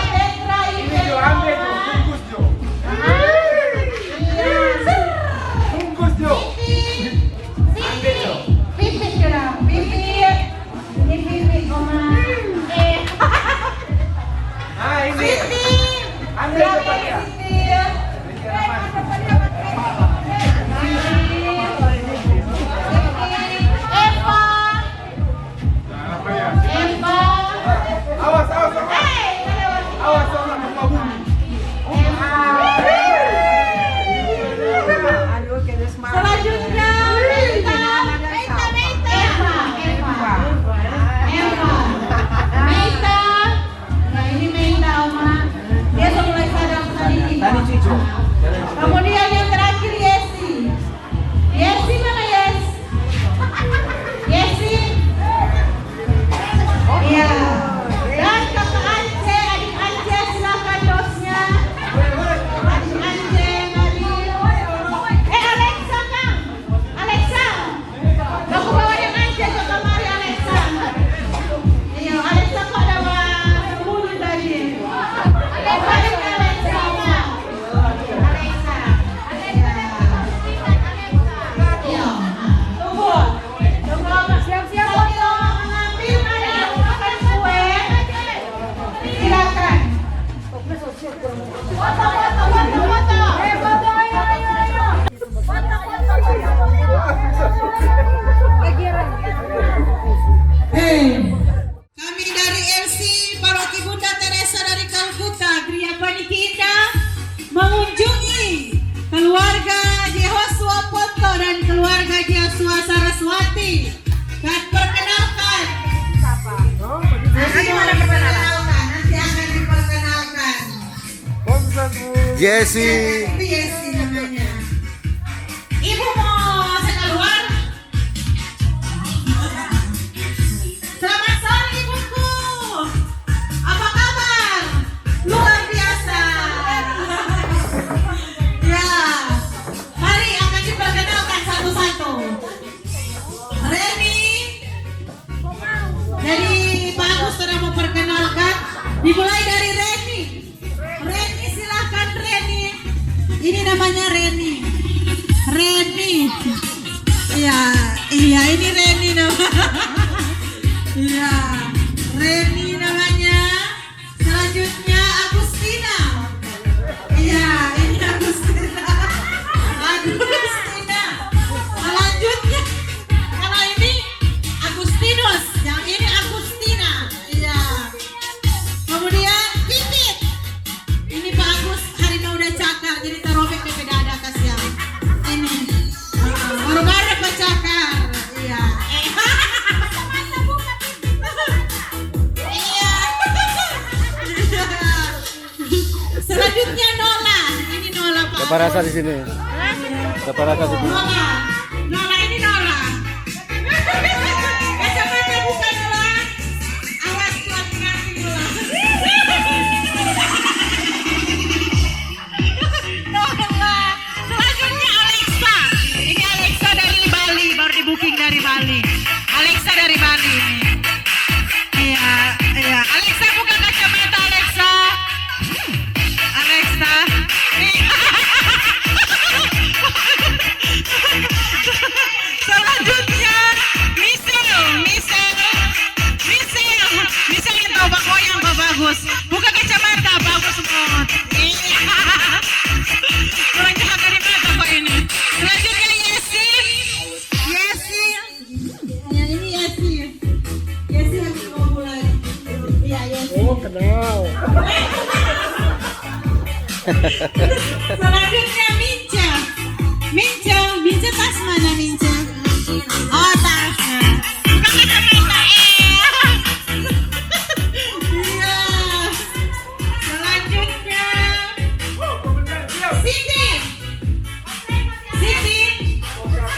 Petra Ini Jo ambil Jo, bungkus Jo. Bungkus Jo. Ambil Jo. Pipit kena. Pipit. Ini pipit Oma. Ah ini. Ambil Jo pakai. Awas sama muka bumi. Selanjutnya Meita. Nah ini Meita Oma. Dia sudah mulai sadar tadi. Tadi Cico. Kemudian yang terakhir Yesi. Yesi mana Yes? Yesi. Iya. Dan kakak Ance, adik Ance silakan dosnya. Adik Ance hadir. Alexa Kang. Alexa. Kamu bawa yang Ance ke kamar Alexa. Iya, Alexa kok ada sembunyi tadi. Alexa Kang. Alexa. Iya. Tunggu. Siap-siap mengambil ada yang makan kue. Silakan. Foto. Kami dari LC Paroki Bunda Teresa dari Kalkuta, Gria Panikita mengunjungi keluarga Jehoshua Poto dan keluarga Jehoshua Saraswati dan perkenalkan. Nanti akan diperkenalkan. Jesse. Itu Yesi namanya. Ibu mau saya keluar? Selamat sore ibuku. Iya, iya ini Reni namanya. Iya, Reni namanya. Selanjutnya Agustina. Iya, ini Agustina. Agustina. Selanjutnya, kalau ini Agustinus, yang ini Agustina. Iya. Kemudian Pipit. Ini Pak Agus harimau udah cakar, jadi terobek di dada kasihan. Ini baru-baru Pak cakar. Iya. Iya. Selanjutnya Nola. Ini Nola Pak. Siapa rasa di sini? Siapa rasa di sini? Nola. Nola ini Nola. Kacamata bukan Nola. Awas tuan nanti Nola. Nola. Selanjutnya Alexa. Ini Alexa dari Bali, baru di booking dari Bali. Alexa dari Bali ini. Iya, iya. Alexa buka kacamata Alexa. Alexa. Selanjutnya Michelle yang tahu bak goyang Pak Bagus. Buka kacamata bagus banget. Iya. Kurang jahat dari mata kok ini. Selanjutnya Yesi. Ya ini Yesi. Yesi habis mau mulai. Iya Yesi. Oh, kenal. Selanjutnya Minca tas mana Minca? Oh tasnya. Bukan kacamata Iya. Selanjutnya Siti.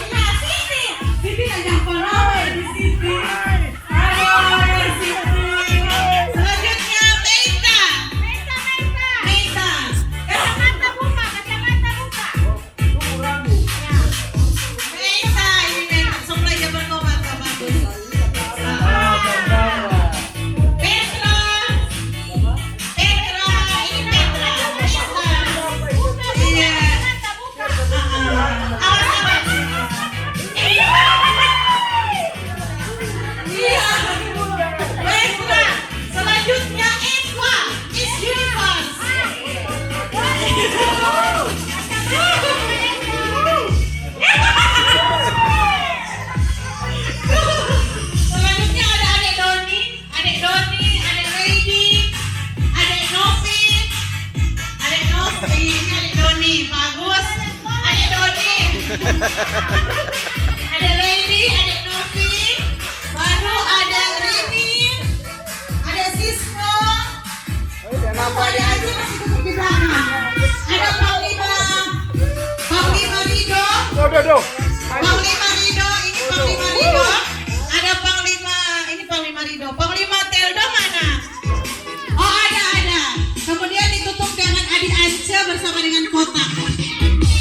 Iya Siti. Siti ajak follow di Siti. Halo Siti. Selanjutnya Meita. Kacamata buka. Meita ini Meita. Supply jabar tomat Pak Bagus. Petra. Ini Petra. Iya. Awas. Iya. Petra. Selanjutnya Eva. Miss Universe. Selanjutnya ada adik Doni, adik Lady, adik Novi, ini adik Doni, bagus, adik Doni, ada Lady, adik Novi, baru ada Rini, ada Sisko, ada aja masih tutup di belakang, ada Panglima Rido. Panglima Rido, ini Panglima Rido. Ada Panglima, ini Panglima Rido. Panglima Teldo mana? Oh ada. Kemudian ditutup dengan adik Ance bersama dengan kotak.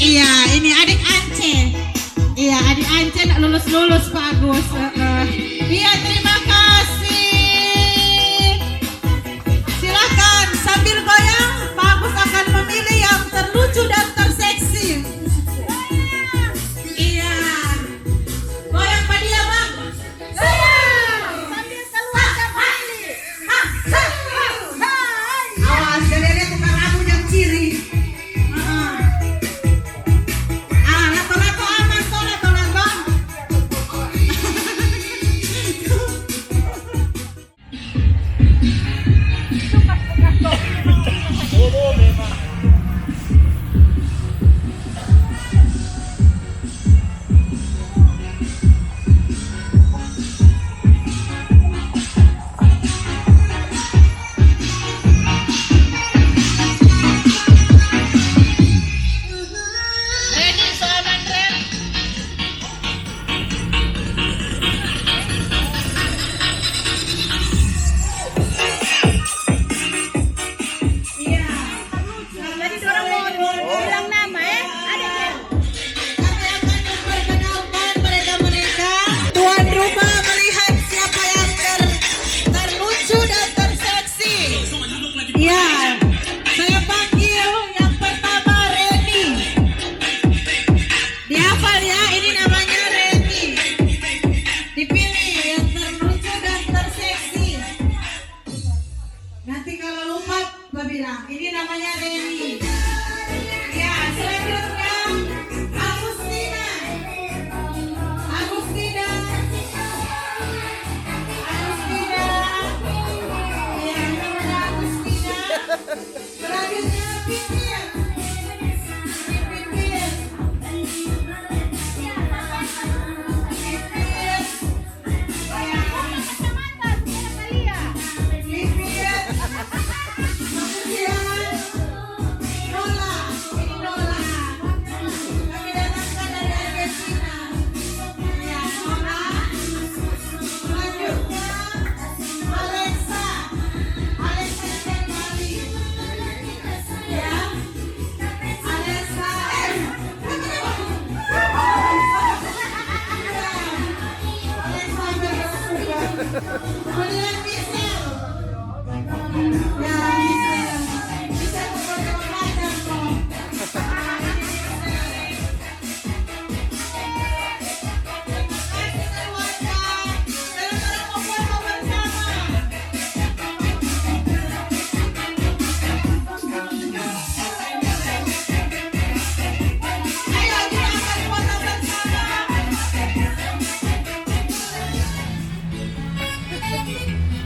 Iya, ini adik Ance. Iya, adik Ance nak lulus Pak Agus. Iya, terima kasih. Silakan sambil goyang, Pak Agus akan memilih yang terlucu dan terseksi. Iya. Goyang Pak dia Bang. Goyang. Sambil keluar pilih. Awas, dia tukang rambut yang ciri. Lato-lato aman toh, lato-lato.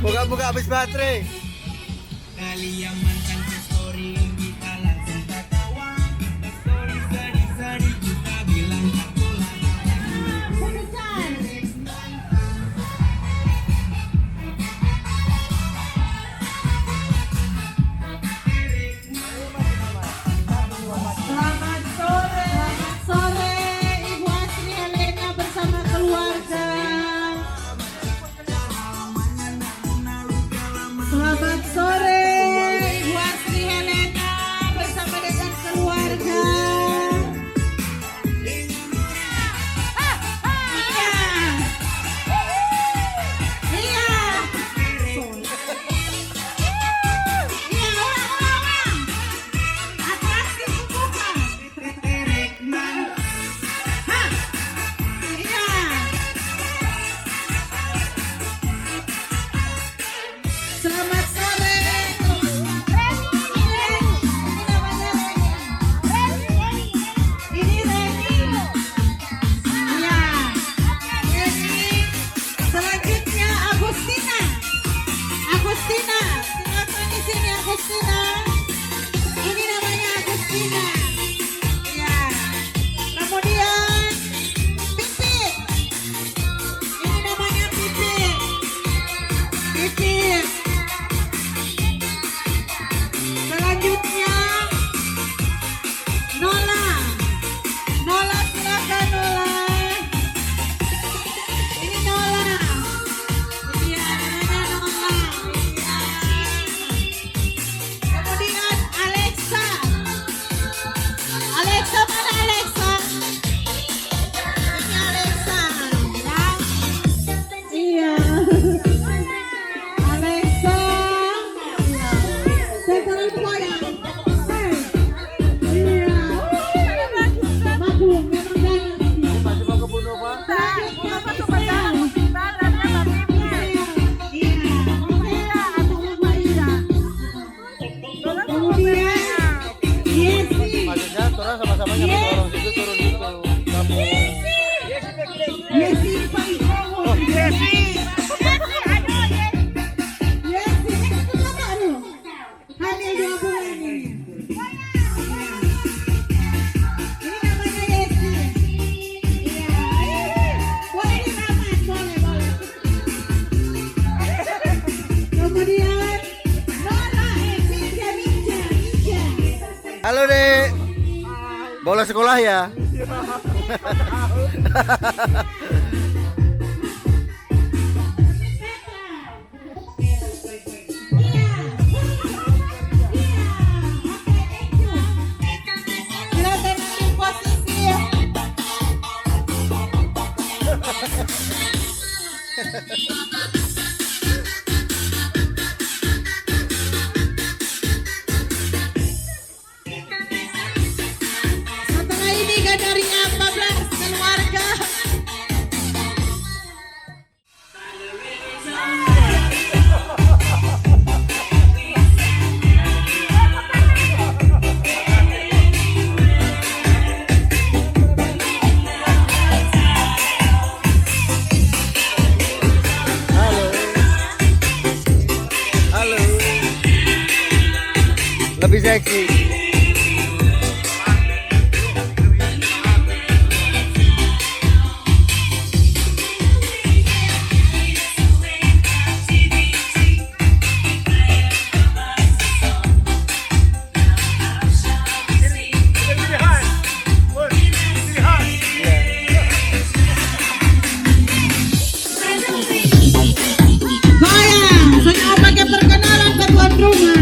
Buka-buka habis baterai. Selamat sore Ibu Asri Helena bersama keluarga. Selamat sore Ibu Asri Helena bersama dengan keluarga. Selamat sore. Ini Reni. Iya. Reni. Selanjutnya Agustina. Agustina. Silakan di sini Agustina. Ini namanya Agustina. Iya. Kemudian Pipit. Ini namanya Pipit. Pipit. Selanjutnya Nola. Nola silakan Nola. Ini Nola. Iya, namanya Nola. Iya. Kemudian Alexa. Alexa mana Alexa? Ini Alexa. Ya. Iya. Alexa. Iya. Sekarang semua ya. Iya. Maklum, memang jangan. Masih mau kebunuh Pak? Kemudian Yesi. Maksudnya turun sama-sama nyampe dorong situ turun gitu. Kamu. Yesi Pak Ikowo. Yesi. Yesi, itu apa aduh? Hamil 2 bulan ini. Ini namanya Yesi. Iya. Boleh diramat, boleh. Kemudian Nora, Ninja. Halo Dek. Bola sekolah ya? Silakan ambil posisi ya. Setelah ini Gandaria 14 keluarga. Halo. Lebih seksi. Saya mau pakai perkenalan ke tuan rumah.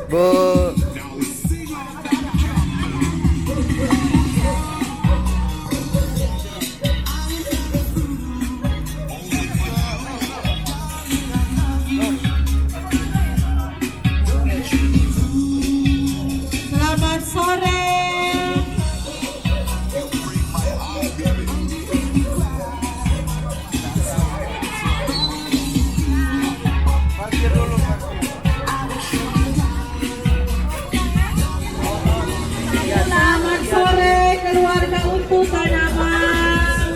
Bu. Selamat sore. Selamat sore keluarga Untu Tanaman.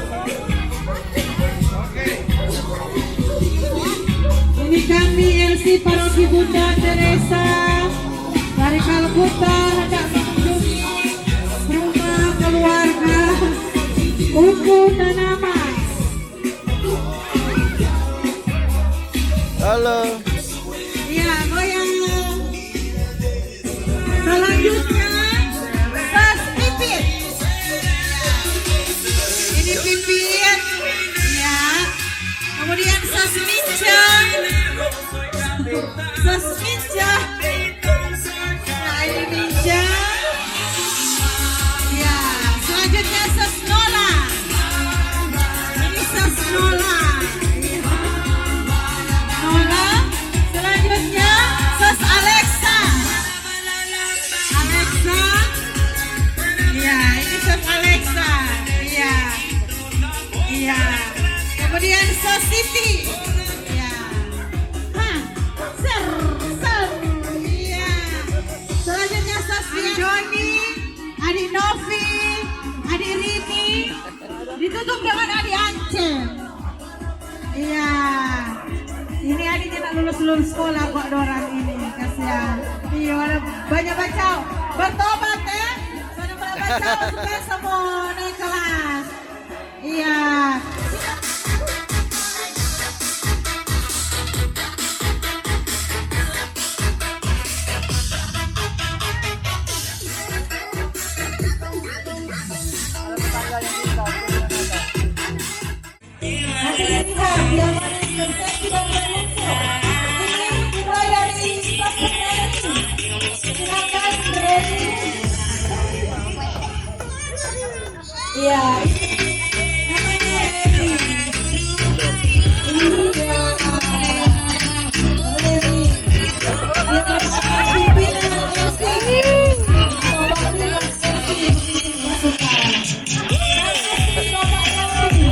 Ini kami LC Paroki Bunda Teresa dari Kalkuta hendak mengunjungi rumah keluarga Untu Tanaman. Halo. Ya, goyang. Selanjutnya Sas Pipit. Ini Pipit. Ya. Kemudian Sas Minca. Sas Minca. Nah, ini Minca. Ya, selanjutnya Sas Nola. Ini Sas Nola. Nola. Selanjutnya Sas Alexa. Alexa. Iya, ini Sas Alexa. Iya. Iya. Kemudian Sas Siti. Iya. Hah. Ser. Iya. Selanjutnya Sas Joni, Adik Novi, Adik Rini. Ditutup dengan Adik Ance. Iya. Ini adiknya tak lulus sekolah kok dorang ini, kasihan. Iya, ada banyak baca. Bertobat ya. Sudah baca supaya semua naik kelas. Iya. Iya.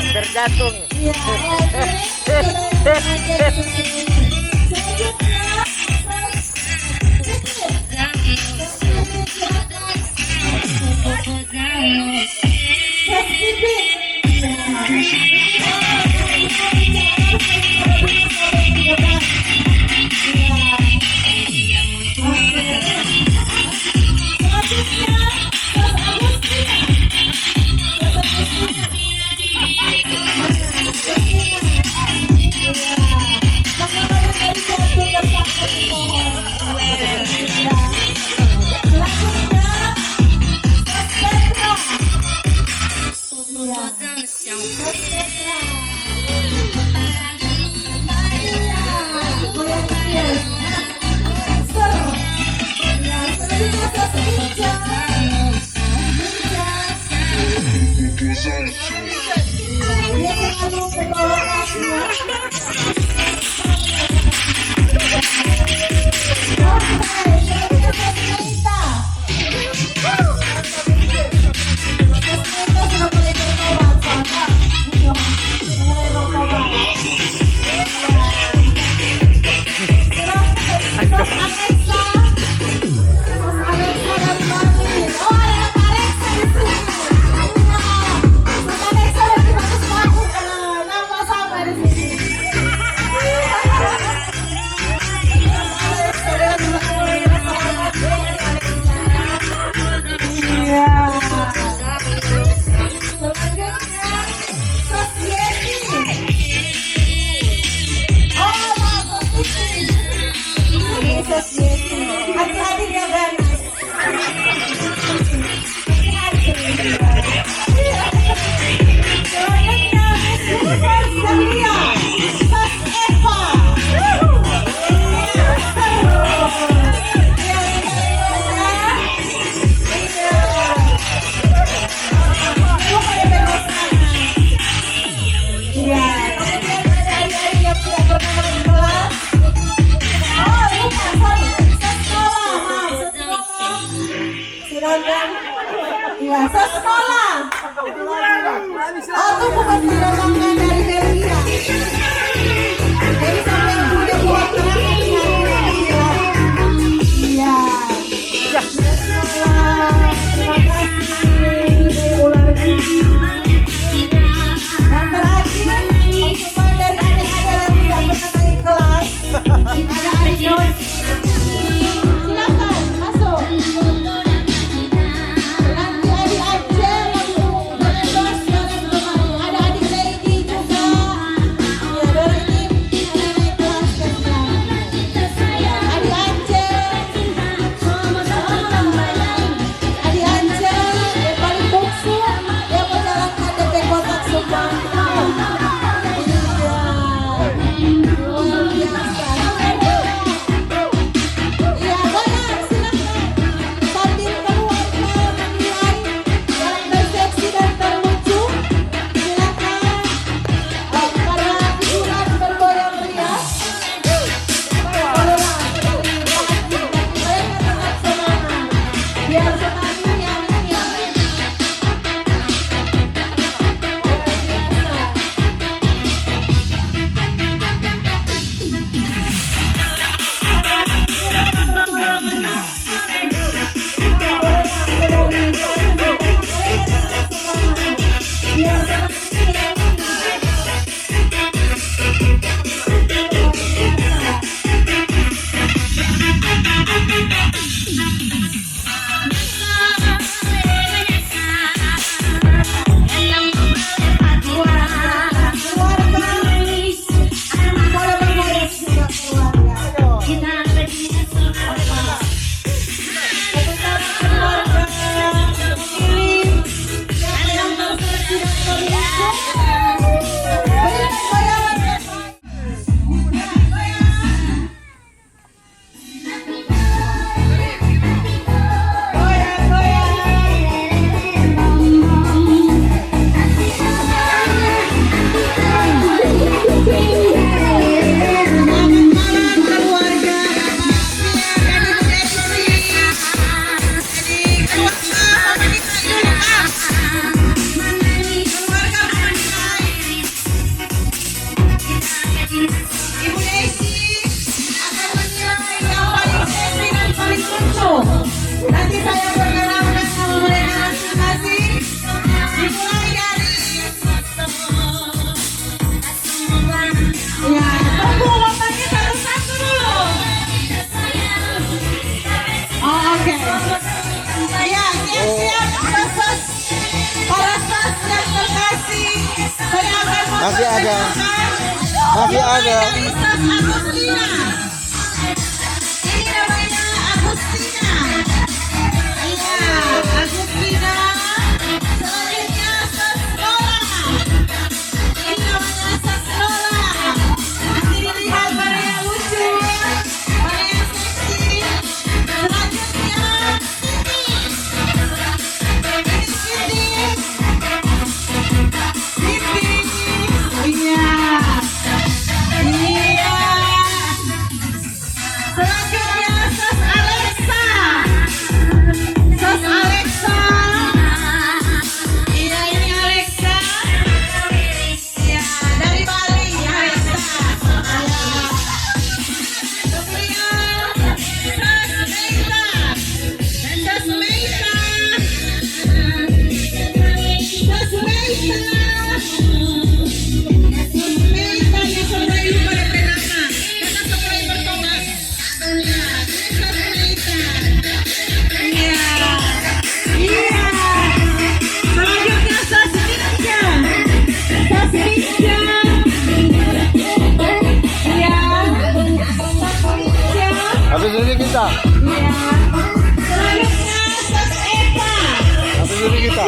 Tergantung. Nama sama di sini. Masih ada. Masih ada. Agustina. Ini namanya Agustina. Iya, Agustina. Selanjutnya Saslola. Ini namanya Saslola. Masih dilihat mana yang lucu, mana yang seksi. Selanjutnya Habis ini kita. Habis ini kita.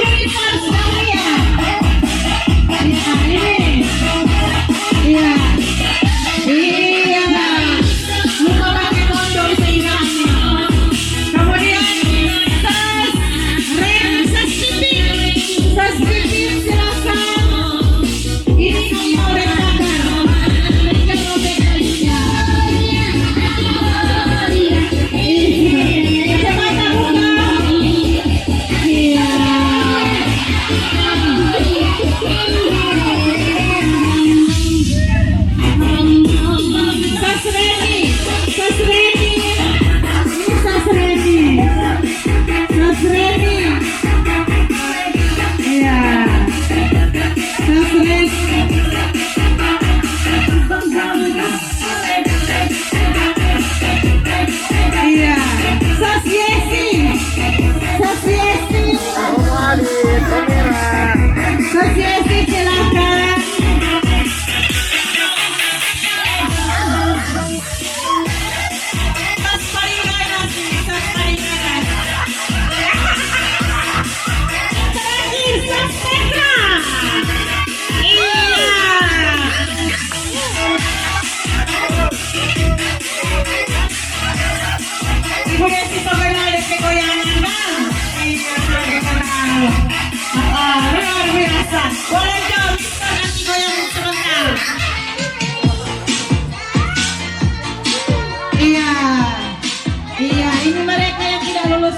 Iya, ini mereka yang tidak lulus.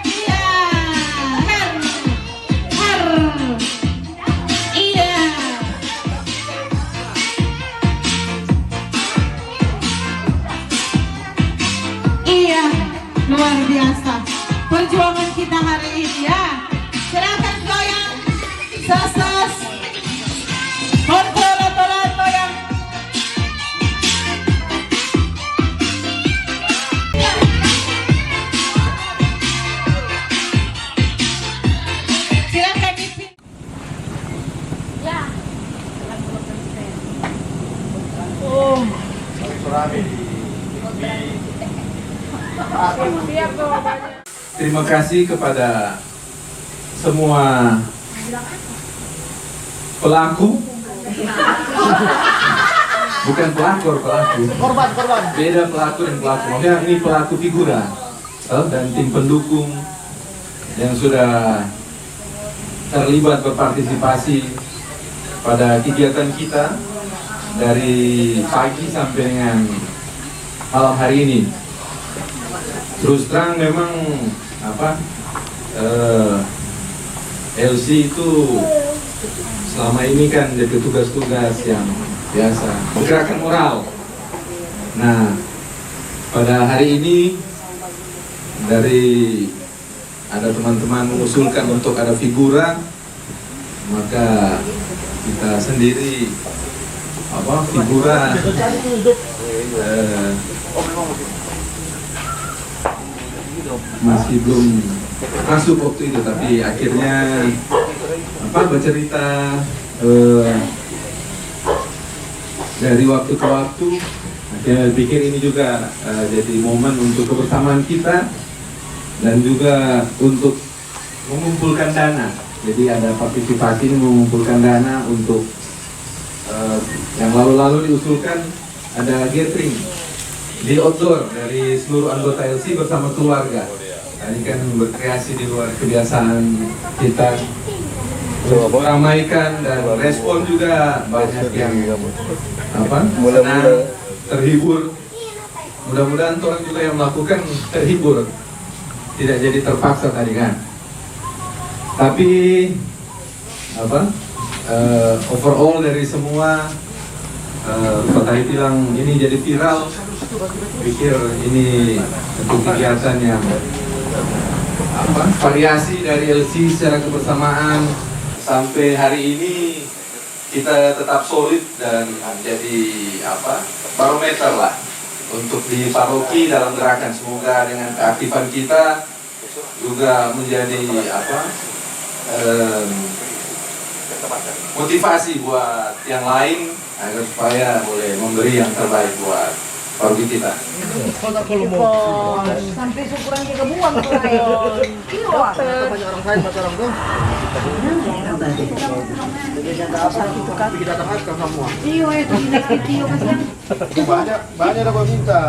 Iya, iya. Iya, luar biasa perjuangan kita hari ini ya. Silakan goyang, sas, kontrol goyang. Silakan dipilih. Ya. Terima kasih kepada semua pelaku, bukan pelakor, pelaku. Korban. Beda pelaku dan pelaku. Maksudnya ini pelaku figura dan tim pendukung yang sudah terlibat berpartisipasi pada kegiatan kita dari pagi sampai dengan malam hari ini. Terus terang memang LC itu selama ini kan jadi tugas-tugas yang biasa, gerakan moral. Nah, pada hari ini dari ada teman-teman mengusulkan untuk ada figura, maka kita sendiri figura masih belum masuk waktu itu, tapi akhirnya bercerita dari waktu ke waktu. Saya pikir ini juga jadi momen untuk kebersamaan kita dan juga untuk mengumpulkan dana. Jadi ada partisipasi ini mengumpulkan dana untuk yang lalu-lalu diusulkan ada gathering di outdoor dari seluruh anggota LC bersama keluarga. Tadi kan berkreasi di luar kebiasaan kita, meramaikan dan respon juga banyak yang senang, terhibur. Mudah-mudahan orang juga yang melakukan terhibur, tidak jadi terpaksa tadi kan. Tapi overall dari semua Pak Tahi bilang ini jadi viral, pikir ini untuk kegiatan yang variasi dari LC secara kebersamaan sampai hari ini kita tetap solid dan jadi barometer lah untuk di paroki dalam gerakan. Semoga dengan keaktifan kita juga menjadi motivasi buat yang lain agar supaya boleh memberi yang terbaik buat paroki kita. Sampai syukuran juga buang tuh ayo. Banyak orang lain pacar orang tuh. Kita datang aja semua. Tio itu kasihan. Banyak ada gua minta.